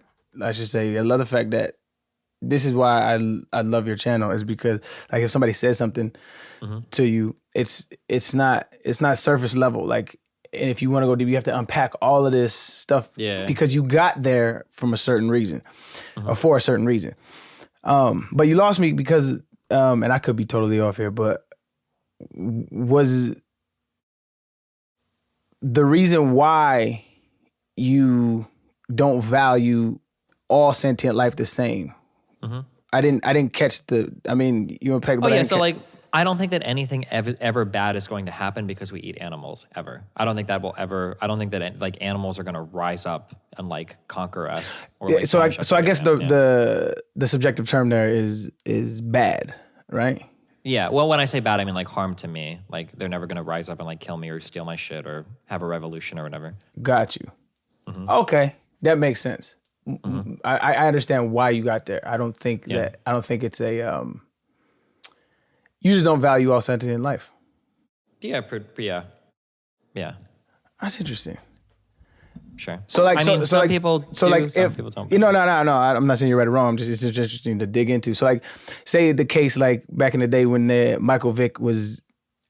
this is why I love your channel, is because like if somebody says something to you, it's not surface level. Like, and if you want to go deep, you have to unpack all of this stuff because you got there from a certain reason or for a certain reason. But you lost me because, and I could be totally off here, but was the reason why you don't value all sentient life the same. I didn't catch you unpacked. I don't think that anything ever bad is going to happen because we eat animals ever. I don't think that like animals are going to rise up and like conquer us. Or, like, so I guess the subjective term there is bad, right? Yeah, well, when I say bad, I mean like harm to me. Like they're never gonna rise up and like kill me or steal my shit or have a revolution or whatever. Got you. Okay. That makes sense. I understand why you got there. I don't think it's a you just don't value all sentient in life. Yeah, yeah. That's interesting. Sure. So like, some people do, some people don't. No. I'm not saying you're right or wrong. It's just interesting to dig into. So like, say the case like back in the day when Michael Vick was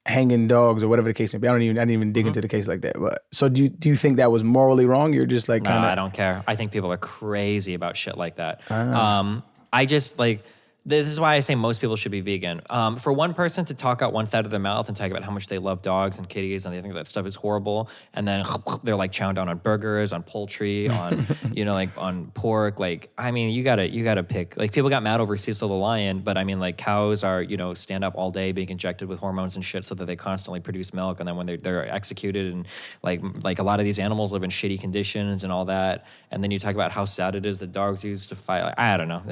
hanging dogs or whatever the case may be. I didn't even dig into the case like that. But so do you think that was morally wrong? You're just like No, I don't care. I think people are crazy about shit like that. I just like. This is why I say most people should be vegan. For one person to talk out one side of their mouth and talk about how much they love dogs and kitties and they think that stuff is horrible, and then they're like chowing down on burgers, on poultry, on like on pork. Like, I mean, you gotta pick. Like, people got mad over Cecil the lion, but I mean, like, cows are stand up all day being injected with hormones and shit so that they constantly produce milk, and then when they're executed and like a lot of these animals live in shitty conditions and all that, and then you talk about how sad it is that dogs use to fight. Like, I don't know.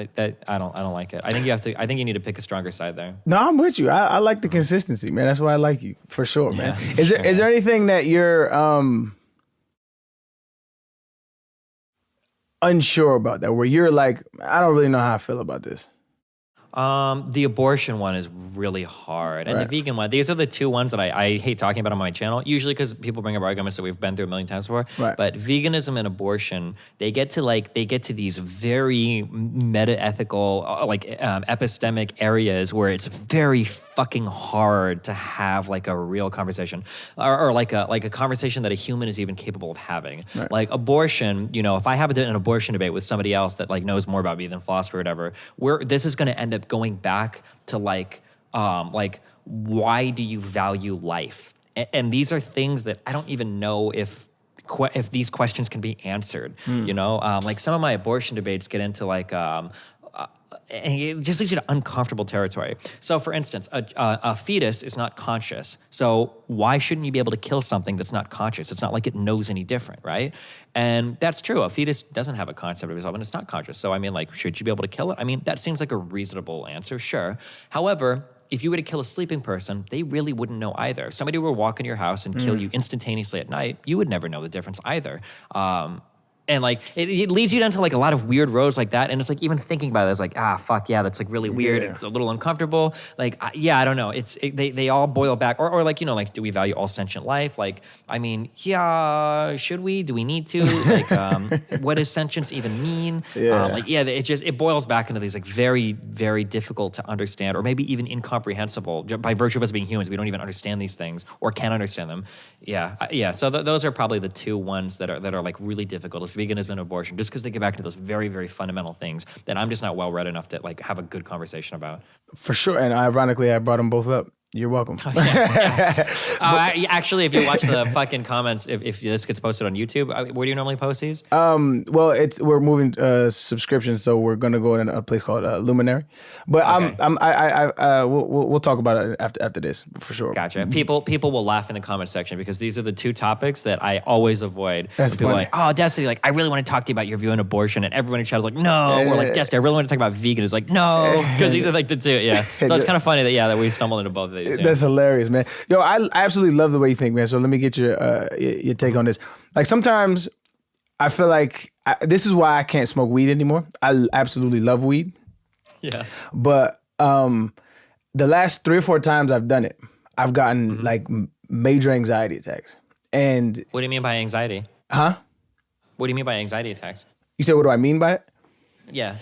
I don't like it. I think you need to pick a stronger side there. No, I'm with you. I like the consistency, man. That's why I like you for sure, man. Is there anything that you're unsure about that where you're like, I don't really know how I feel about this? The abortion one is really hard. And the vegan one, these are the two ones that I hate talking about on my channel, usually because people bring up arguments that we've been through a million times before. Right. But veganism and abortion, they get to these very meta-ethical, epistemic areas where it's very fucking hard to have like a real conversation or like a conversation that a human is even capable of having. Right. Like abortion, if I have an abortion debate with somebody else that like knows more about me than philosophy or whatever, this is going to end up going back to like why do you value life? And these are things that I don't even know if these questions can be answered. Like some of my abortion debates get into like and it just leads you to uncomfortable territory. So, for instance, a fetus is not conscious. So why shouldn't you be able to kill something that's not conscious? It's not like it knows any different, right? And that's true. A fetus doesn't have a concept of itself, and it's not conscious. So, I mean, like, should you be able to kill it? I mean, that seems like a reasonable answer, sure. However, if you were to kill a sleeping person, they really wouldn't know either. If somebody were to walk into your house and kill you instantaneously at night, you would never know the difference either. And like it leads you down to like a lot of weird roads like that, and it's like even thinking about it, it's like fuck yeah, that's like really weird. It's a little uncomfortable. Like I don't know. They all boil back, or like like do we value all sentient life? Like I mean, yeah, should we? Do we need to? Like what does sentience even mean? It boils back into these like very very difficult to understand, or maybe even incomprehensible by virtue of us being humans. We don't even understand these things or can understand them. So those are probably the two ones that are like really difficult. Veganism and abortion, just because they get back into those very, very fundamental things that I'm just not well read enough to like have a good conversation about. For sure, and ironically, I brought them both up. You're welcome. Actually, if you watch the fucking comments, if this gets posted on YouTube, where do you normally post these? Well, we're moving subscriptions, so we're gonna go in a place called Luminary. But okay. We'll talk about it after this for sure. Gotcha. People will laugh in the comment section because these are the two topics that I always avoid. That's people funny. Are like, oh, Destiny, like I really want to talk to you about your view on abortion, and everyone in chat is like, no. Or like, Destiny, I really want to talk about vegan. It's like, no, because these are like the two. Yeah. So it's kind of funny that we stumbled into both of these. Yeah. That's hilarious, man. Yo, I absolutely love the way you think, man. So let me get your take on this. Like sometimes I feel like this is why I can't smoke weed anymore. I absolutely love weed. Yeah. But the last 3 or 4 times I've done it, I've gotten like major anxiety attacks. And what do you mean by anxiety? Huh? What do you mean by anxiety attacks? You said, what do I mean by it? Yeah.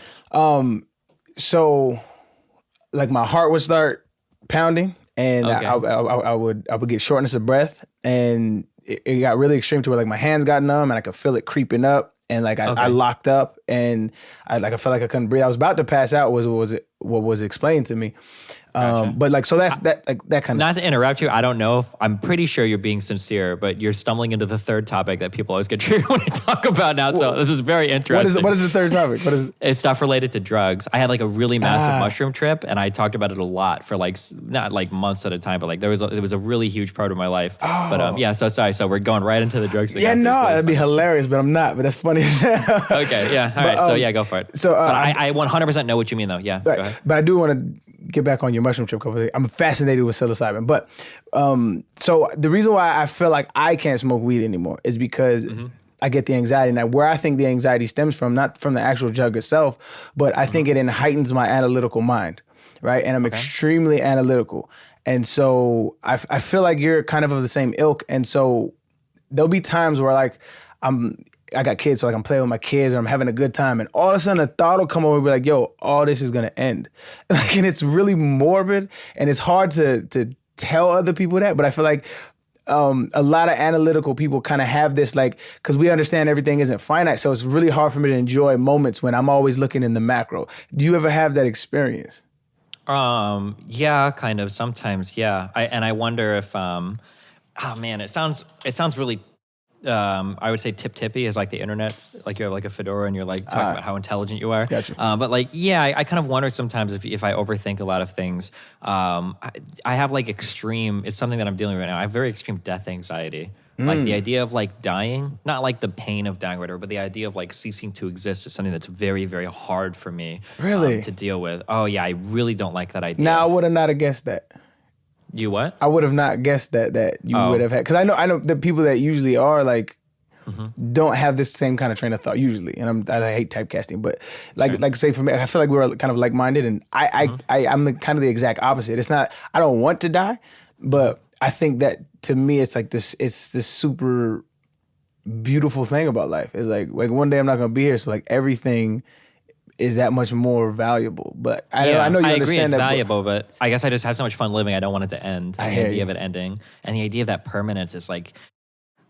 So like my heart would start pounding. And okay. I would get shortness of breath, and it got really extreme to where like my hands got numb, and I could feel it creeping up, and like I locked up, and I felt like I couldn't breathe. I was about to pass out. What was explained to me. Gotcha. But like, so that's that kind of. Not to interrupt you, I don't know if I'm pretty sure you're being sincere, but you're stumbling into the third topic that people always get triggered when I talk about now. So this is very interesting. What is the third topic? What is it? It's stuff related to drugs. I had like a really massive mushroom trip, and I talked about it a lot for like not like months at a time, but like it was a really huge part of my life. Oh. But so sorry. So we're going right into the drugs thing. Yeah, no, that'd be hilarious, but I'm not. But that's funny. Okay, yeah, all right. So yeah, go for it. So, but I 100% know what you mean, though. Yeah, right, go ahead. But I do want to get back on your mushroom trip. I'm fascinated with psilocybin. But so the reason why I feel like I can't smoke weed anymore is because I get the anxiety. Now, where I think the anxiety stems from, not from the actual drug itself, but I think it heightens my analytical mind, right? And I'm extremely analytical. And so I feel like you're kind of the same ilk. And so there'll be times where like I got kids, so like I'm playing with my kids or I'm having a good time, and all of a sudden a thought will come over and be like, yo, all this is gonna end. Like, and it's really morbid, and it's hard to tell other people that, but I feel like a lot of analytical people kind of have this, like, because we understand everything isn't finite, so it's really hard for me to enjoy moments when I'm always looking in the macro. Do you ever have that experience? Yeah, kind of. Sometimes, yeah. I wonder if, oh man, it sounds really, I would say tip-tippy is like the internet, like you have like a fedora and you're like talking about how intelligent you are. Gotcha. But like, yeah, I kind of wonder sometimes if I overthink a lot of things. I have like it's something that I'm dealing with right now. I have very extreme death anxiety. Like the idea of like dying, not like the pain of dying or whatever, but the idea of like ceasing to exist is something that's very, very hard for me to deal with. Oh yeah, I really don't like that idea. Now I would have not guessed that. You what? I would have not guessed that you would have had, because I know the people that usually are like don't have this same kind of train of thought usually, and I hate typecasting, but like say for me, I feel like we're kind of like minded, and I'm kind of the exact opposite. It's not I don't want to die, but I think that to me it's like this super beautiful thing about life. It's like one day I'm not gonna be here, so like everything is that much more valuable. But I know you understand agree it's that, valuable, but I guess I just had so much fun living, I don't want it to end. I The hear idea you. of it ending. And the idea of that permanence is like,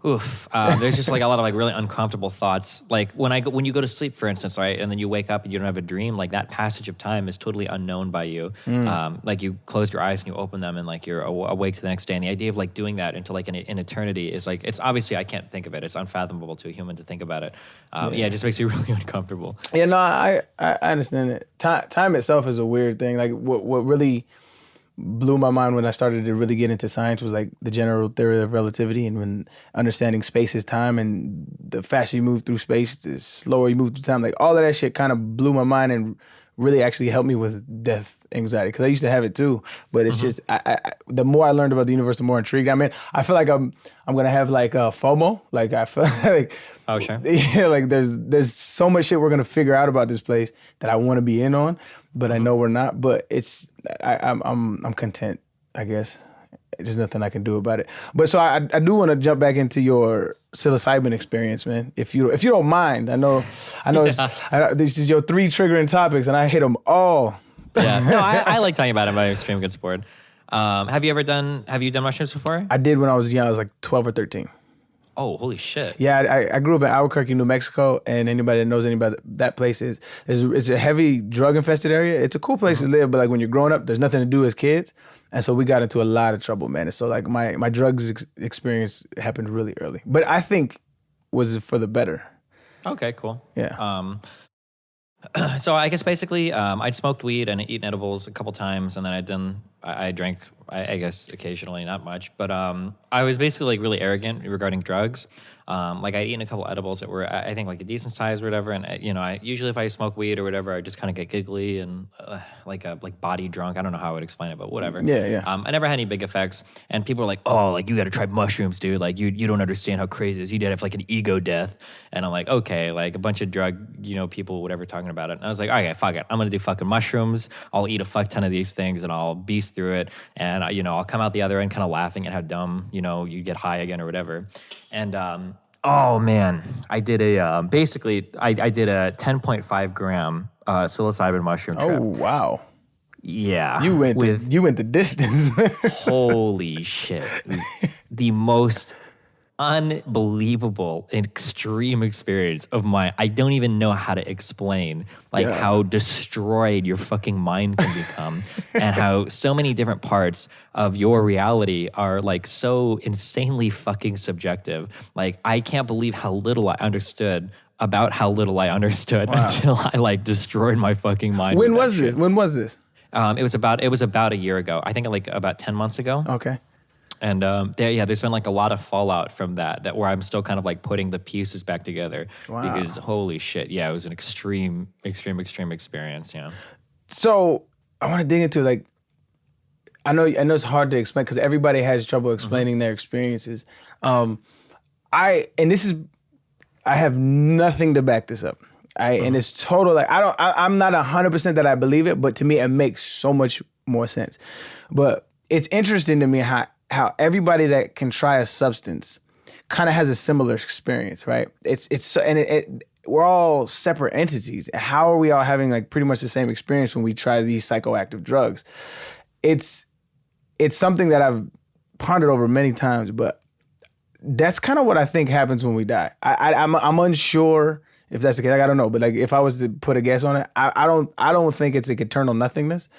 oof. There's just like a lot of like really uncomfortable thoughts. Like when you go to sleep, for instance, right, and then you wake up and you don't have a dream, like that passage of time is totally unknown by you. Like you close your eyes and you open them and like you're awake to the next day. And the idea of like doing that into like in eternity is like, it's obviously, I can't think of it. It's unfathomable to a human to think about it. It just makes me really uncomfortable. Yeah, no, I understand it. Time itself is a weird thing. Like what really blew my mind when I started to really get into science was like the general theory of relativity, and when understanding space is time, and the faster you move through space, the slower you move through time. Like all of that shit kind of blew my mind and really actually helped me with death anxiety, because I used to have it too. But it's just the more I learned about the universe, the more intrigued I'm in. I feel like I'm gonna have like FOMO. Like I feel like Oh sure. yeah, like there's so much shit we're gonna figure out about this place that I want to be in on, but I know we're not. But I'm content, I guess. There's nothing I can do about it. But so I do want to jump back into your psilocybin experience, man. If you don't mind, I know this is your 3 triggering topics, and I hit them all. Yeah, no, I like talking about it. I'm an extreme good sport. Have you done mushrooms before? I did when I was young. I was like 12 or 13. Oh, holy shit. Yeah, I grew up in Albuquerque, New Mexico, and anybody that knows anybody that place it's a heavy drug infested area. It's a cool place to live, but like when you're growing up, there's nothing to do as kids, and so we got into a lot of trouble, man. And so like my drugs experience happened really early, but I think was for the better. Okay, cool. Yeah. So I guess basically, I'd smoked weed and eaten edibles a couple times, and then I drank, I guess occasionally, not much, but I was basically like really arrogant regarding drugs. Like I'd eaten a couple edibles that were, I think, like a decent size or whatever, and I usually if I smoke weed or whatever, I just kind of get giggly and like body drunk. I don't know how I would explain it, but whatever. Yeah. I never had any big effects, and people were like, "Oh, like you got to try mushrooms, dude. Like you don't understand how crazy it is. You'd have like an ego death." And I'm like, okay, like a bunch of drug, people, whatever, talking about it. And I was like, okay, fuck it. I'm gonna do fucking mushrooms. I'll eat a fuck ton of these things, and I'll beast through it. And I'll come out the other end kind of laughing at how dumb, you get high again or whatever. And oh man, I did I did a 10.5 gram psilocybin mushroom trip. Oh wow. Yeah. You went the distance. Holy shit. The most unbelievable and extreme experience of mine. I don't even know how to explain how destroyed your fucking mind can become and how so many different parts of your reality are like so insanely fucking subjective. Like I can't believe how little I understood about how little I understood until I like destroyed my fucking mind. When was this? When was this? It was about a year ago. I think like about 10 months ago. Okay. And there's been like a lot of fallout from that where I'm still kind of like putting the pieces back together. Wow. Because holy shit, yeah, it was an extreme experience. Yeah. So I want to dig into like, I know it's hard to explain because everybody has trouble explaining their experiences. I I have nothing to back this up. And it's total, like, I'm not 100% that I believe it, but to me, it makes so much more sense. But it's interesting to me how everybody that can try a substance kind of has a similar experience, right? We're all separate entities. How are we all having like pretty much the same experience when we try these psychoactive drugs? It's something that I've pondered over many times, but that's kind of what I think happens when we die. I'm unsure if that's the case. Like, I don't know, but like if I was to put a guess on it, I don't think it's like eternal nothingness.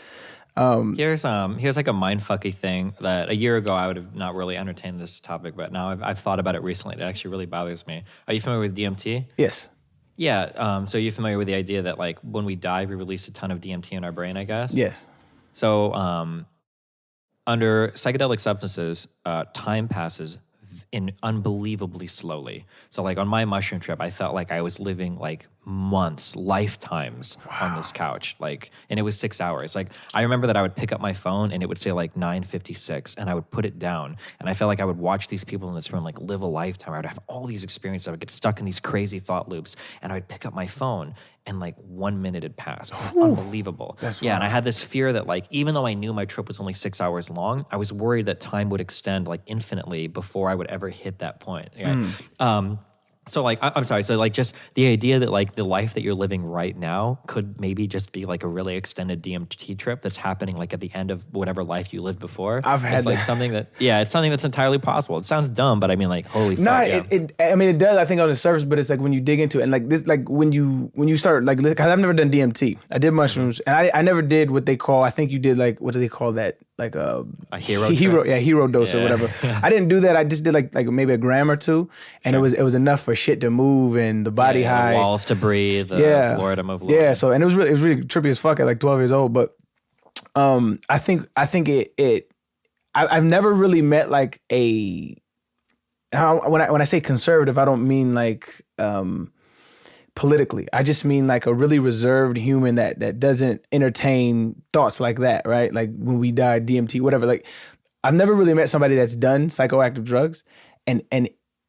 Here's like a mindfucky thing that a year ago I would have not really entertained this topic, but now I've thought about it recently. It actually really bothers me. Are you familiar with DMT? Yes. Yeah. So you're familiar with the idea that like when we die, we release a ton of DMT in our brain, I guess? Yes. So under psychedelic substances, time passes unbelievably slowly. So like on my mushroom trip, I felt like I was living like months, lifetimes on this couch. Like, and it was 6 hours. Like I remember that I would pick up my phone and it would say like 9:56 and I would put it down. And I felt like I would watch these people in this room like live a lifetime. I would have all these experiences. I would get stuck in these crazy thought loops and I would pick up my phone and like 1 minute had passed. Unbelievable. That's yeah. wild. And I had this fear that like, even though I knew my trip was only 6 hours long, I was worried that time would extend like infinitely before I would ever hit that point. Right? So like, I'm sorry. So like just the idea that like the life that you're living right now could maybe just be like a really extended DMT trip that's happening like at the end of whatever life you lived before. I've had it's like that. something that, yeah, it's something that's entirely possible. It sounds dumb, but I mean like, holy No, fuck. Yeah. I mean, it does, I think, on the surface, but it's like when you dig into it and like this, like when you start, like, because I've never done DMT. I did mushrooms and I never did what they call, I think you did like, what do they call that? Like a hero hero dose or whatever. I didn't do that. I just did like maybe a gram or two, and it was enough for shit to move and the body high, the walls to breathe, the floor to move. Yeah. So and it was really trippy as fuck at like 12 years old. But I think I've never really met like when I say conservative, I don't mean like politically. I just mean like a really reserved human that doesn't entertain thoughts like that, right? Like when we die, DMT, whatever. Like I've never really met somebody that's done psychoactive drugs and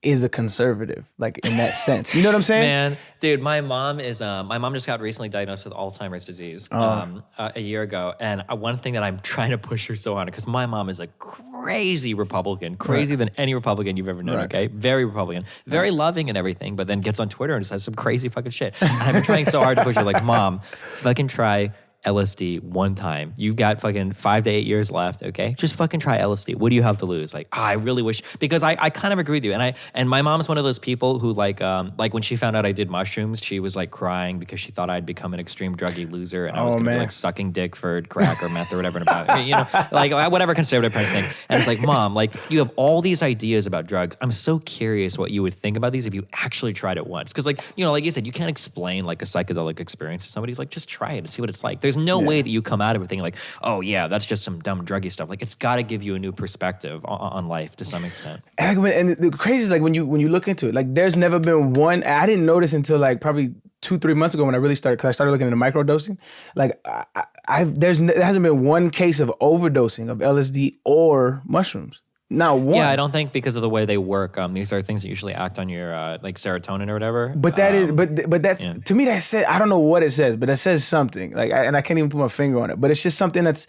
is a conservative, like in that sense. You know what I'm saying? Man, dude, my mom just got recently diagnosed with Alzheimer's disease a year ago. And one thing that I'm trying to push her so on, because my mom is a crazy Republican, crazier than any Republican you've ever known, okay? Very Republican, very loving and everything, but then gets on Twitter and says some crazy fucking shit. And I've been trying so hard to push her, like, Mom, fucking try LSD one time. You've got fucking 5 to 8 years left, okay? Just fucking try LSD. What do you have to lose? Like, I really wish, because I kind of agree with you. And my mom's one of those people who like when she found out I did mushrooms, she was like crying because she thought I'd become an extreme druggy loser and I was gonna be like sucking dick for crack or meth or whatever, you know, like whatever conservative person thing. And it's like, Mom, like you have all these ideas about drugs. I'm so curious what you would think about these if you actually tried it once. Because like, you know, like you said, you can't explain like a psychedelic experience to somebody. Like, just try it and see what it's like. There's no way that you come out of it thinking like, oh yeah, that's just some dumb druggy stuff. Like it's got to give you a new perspective on life to some extent. And the crazy is like when you look into it, like there's never been one. I didn't notice until like probably 2-3 months ago when I really started, because I started looking into microdosing. Like there hasn't been one case of overdosing of LSD or mushrooms. Not one. Yeah, I don't think because of the way they work. These are things that usually act on your like serotonin or whatever. But that is, but that's to me that says, I don't know what it says, but it says something. Like, and I can't even put my finger on it. But it's just something that's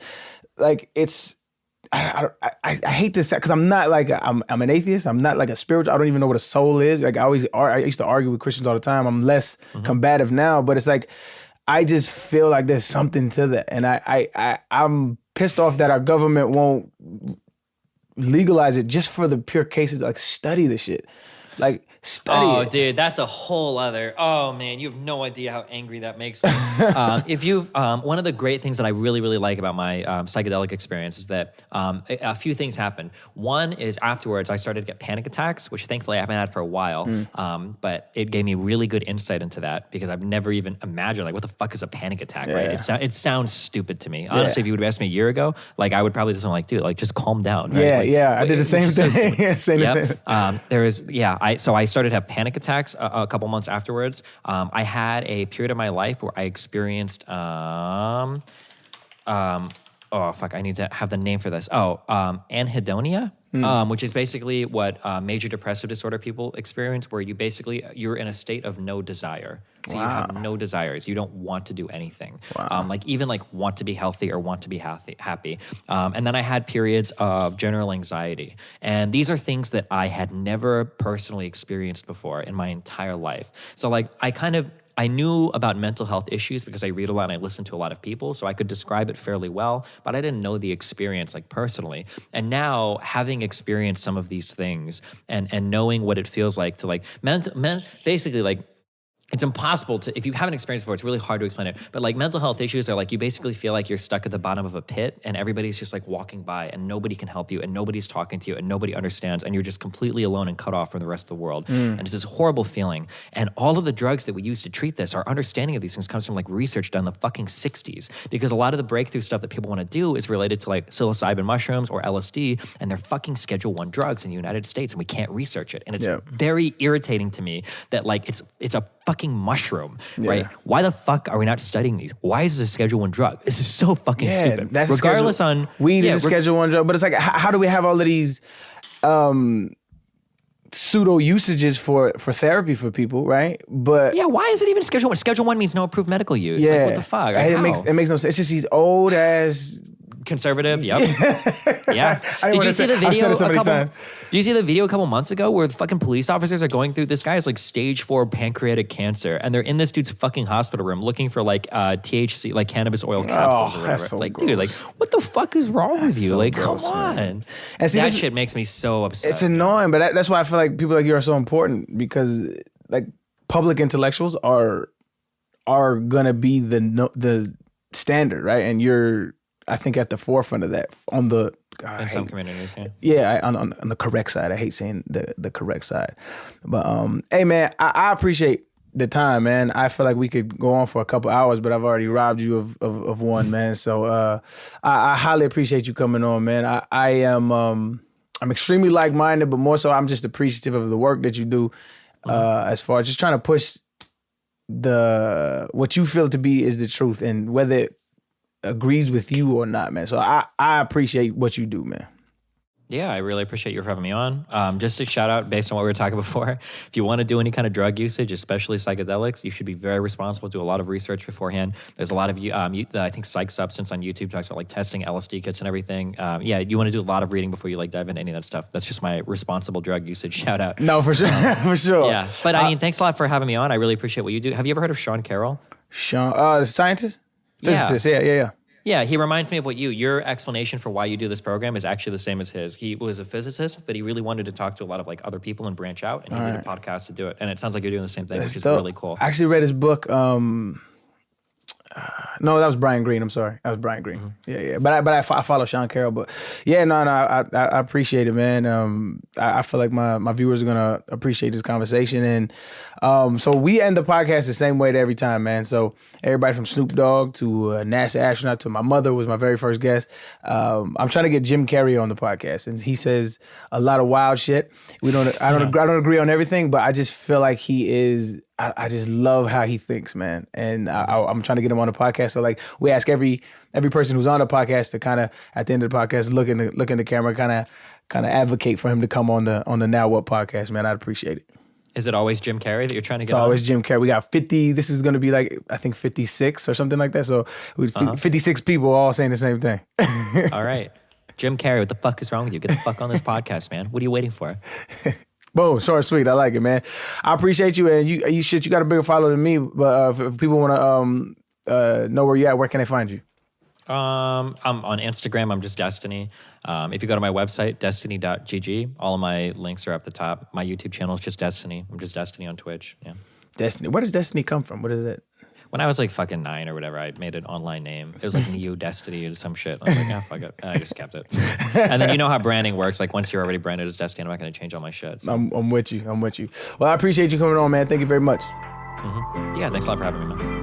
like it's. I hate this because I'm not like I'm an atheist. I'm not like a spiritual. I don't even know what a soul is. Like I used to argue with Christians all the time. I'm less combative now, but it's like I just feel like there's something to that, and I'm pissed off that our government won't legalize it just for the pure cases. Like study the shit, like study it. Oh, dude, that's a whole other. Oh man, you have no idea how angry that makes me. If you've one of the great things that I really like about my psychedelic experience is that a few things happened. One is afterwards I started to get panic attacks, which thankfully I haven't had for a while. But it gave me really good insight into that because I've never even imagined like what the fuck is a panic attack, right? It sounds stupid to me. Honestly, if you would have asked me a year ago, like I would probably just be like, dude, like just calm down. Right? I did the same thing. So I started to have panic attacks a couple months afterwards. I had a period of my life where I experienced, oh fuck, I need to have the name for this. Anhedonia. which is basically what major depressive disorder people experience, where you're in a state of no desire. So you have no desires. You don't want to do anything. Like even like want to be healthy or want to be happy. And then I had periods of general anxiety. And these are things that I had never personally experienced before in my entire life. So like I knew about mental health issues because I read a lot and I listen to a lot of people, so I could describe it fairly well, but I didn't know the experience like personally. And now having experienced some of these things and knowing what it feels like to like basically like, it's impossible to, if you haven't experienced before, it's really hard to explain it. But like mental health issues are like, you basically feel like you're stuck at the bottom of a pit and everybody's just like walking by and nobody can help you and nobody's talking to you and nobody understands and you're just completely alone and cut off from the rest of the world. And it's this horrible feeling. And all of the drugs that we use to treat this, our understanding of these things comes from like research done in the fucking 60s. Because a lot of the breakthrough stuff that people want to do is related to like psilocybin mushrooms or LSD, and they're fucking Schedule I drugs in the United States and we can't research it. And it's very irritating to me that like it's a fucking mushroom, right? Why the fuck are we not studying these? Why is this a Schedule I drug? This is so fucking stupid. That's regardless on weed is a Schedule I drug, but it's like how do we have all of these pseudo usages for therapy for people, right? But why is it even Schedule I? Schedule I means no approved medical use. Like what the fuck? It makes no sense. It's just these old ass conservative. Yep. Yeah. Did you see the video a couple months ago where the fucking police officers are going through, this guy has like stage 4 pancreatic cancer and they're in this dude's fucking hospital room looking for like THC, like cannabis oil capsules or whatever. That's It's so like, gross. dude, like what the fuck is wrong with you? so Like, gross, come on. Man. And see, that shit makes me so upset. It's annoying, but that's why I feel like people like you are so important, because like public intellectuals are gonna be the standard, right? And you're, I think, at the forefront of that on the in some communities, on the correct side. I hate saying the correct side, but hey man, I appreciate the time, man. I feel like we could go on for a couple hours, but I've already robbed you of one, man. So I highly appreciate you coming on, man. I'm extremely like-minded, but more so I'm just appreciative of the work that you do, as far as just trying to push what you feel to be is the truth, and whether it agrees with you or not, man. So I appreciate what you do, man. Yeah, I really appreciate you for having me on. Just a shout out based on what we were talking before. If you want to do any kind of drug usage, especially psychedelics, you should be very responsible. Do a lot of research beforehand. There's a lot of, I think Psych Substance on YouTube talks about like testing LSD kits and everything. You want to do a lot of reading before you like dive into any of that stuff. That's just my responsible drug usage shout out. No, for sure. For sure. Yeah, but I mean, thanks a lot for having me on. I really appreciate what you do. Have you ever heard of Sean Carroll? The scientist? Physicist, yeah. Yeah, he reminds me of your explanation for why you do this program is actually the same as his. He was a physicist, but he really wanted to talk to a lot of like other people and branch out, and he did a podcast to do it. And it sounds like you're doing the same thing, which is really cool. I actually read his book. No, that was Brian Greene. I'm sorry. That was Brian Greene. Yeah. But I follow Sean Carroll. But yeah, I appreciate it, man. I feel like my viewers are going to appreciate this conversation. And so we end the podcast the same way every time, man. So everybody from Snoop Dogg to a NASA astronaut to my mother was my very first guest. I'm trying to get Jim Carrey on the podcast, and he says a lot of wild shit. I don't agree on everything, but I just feel like he is. I just love how he thinks, man. And I'm trying to get him on the podcast. So like we ask every person who's on the podcast to kind of at the end of the podcast look in the camera, kind of advocate for him to come on the Now What podcast, man. I'd appreciate it. Is it always Jim Carrey that you're trying to get on? It's always Jim Carrey. We got 50. This is going to be like, I think 56 or something like that. So 56 people all saying the same thing. All right. Jim Carrey, what the fuck is wrong with you? Get the fuck on this podcast, man. What are you waiting for? Boom, short and sweet. I like it, man. I appreciate you, and you got a bigger follower than me. But if people want to know where you're at, where can they find you? I'm on Instagram. I'm just Destiny. If you go to my website, destiny.gg, all of my links are up the top. My YouTube channel is just Destiny. I'm just Destiny on Twitch. Yeah. Destiny. Where does Destiny come from? What is it? When I was like fucking 9 or whatever, I made an online name. It was like Neo Destiny or some shit. I was like, fuck it. And I just kept it. And then you know how branding works. Like once you're already branded as Destiny, I'm not going to change all my shit. So. I'm with you. Well, I appreciate you coming on, man. Thank you very much. Yeah, thanks a lot for having me, man.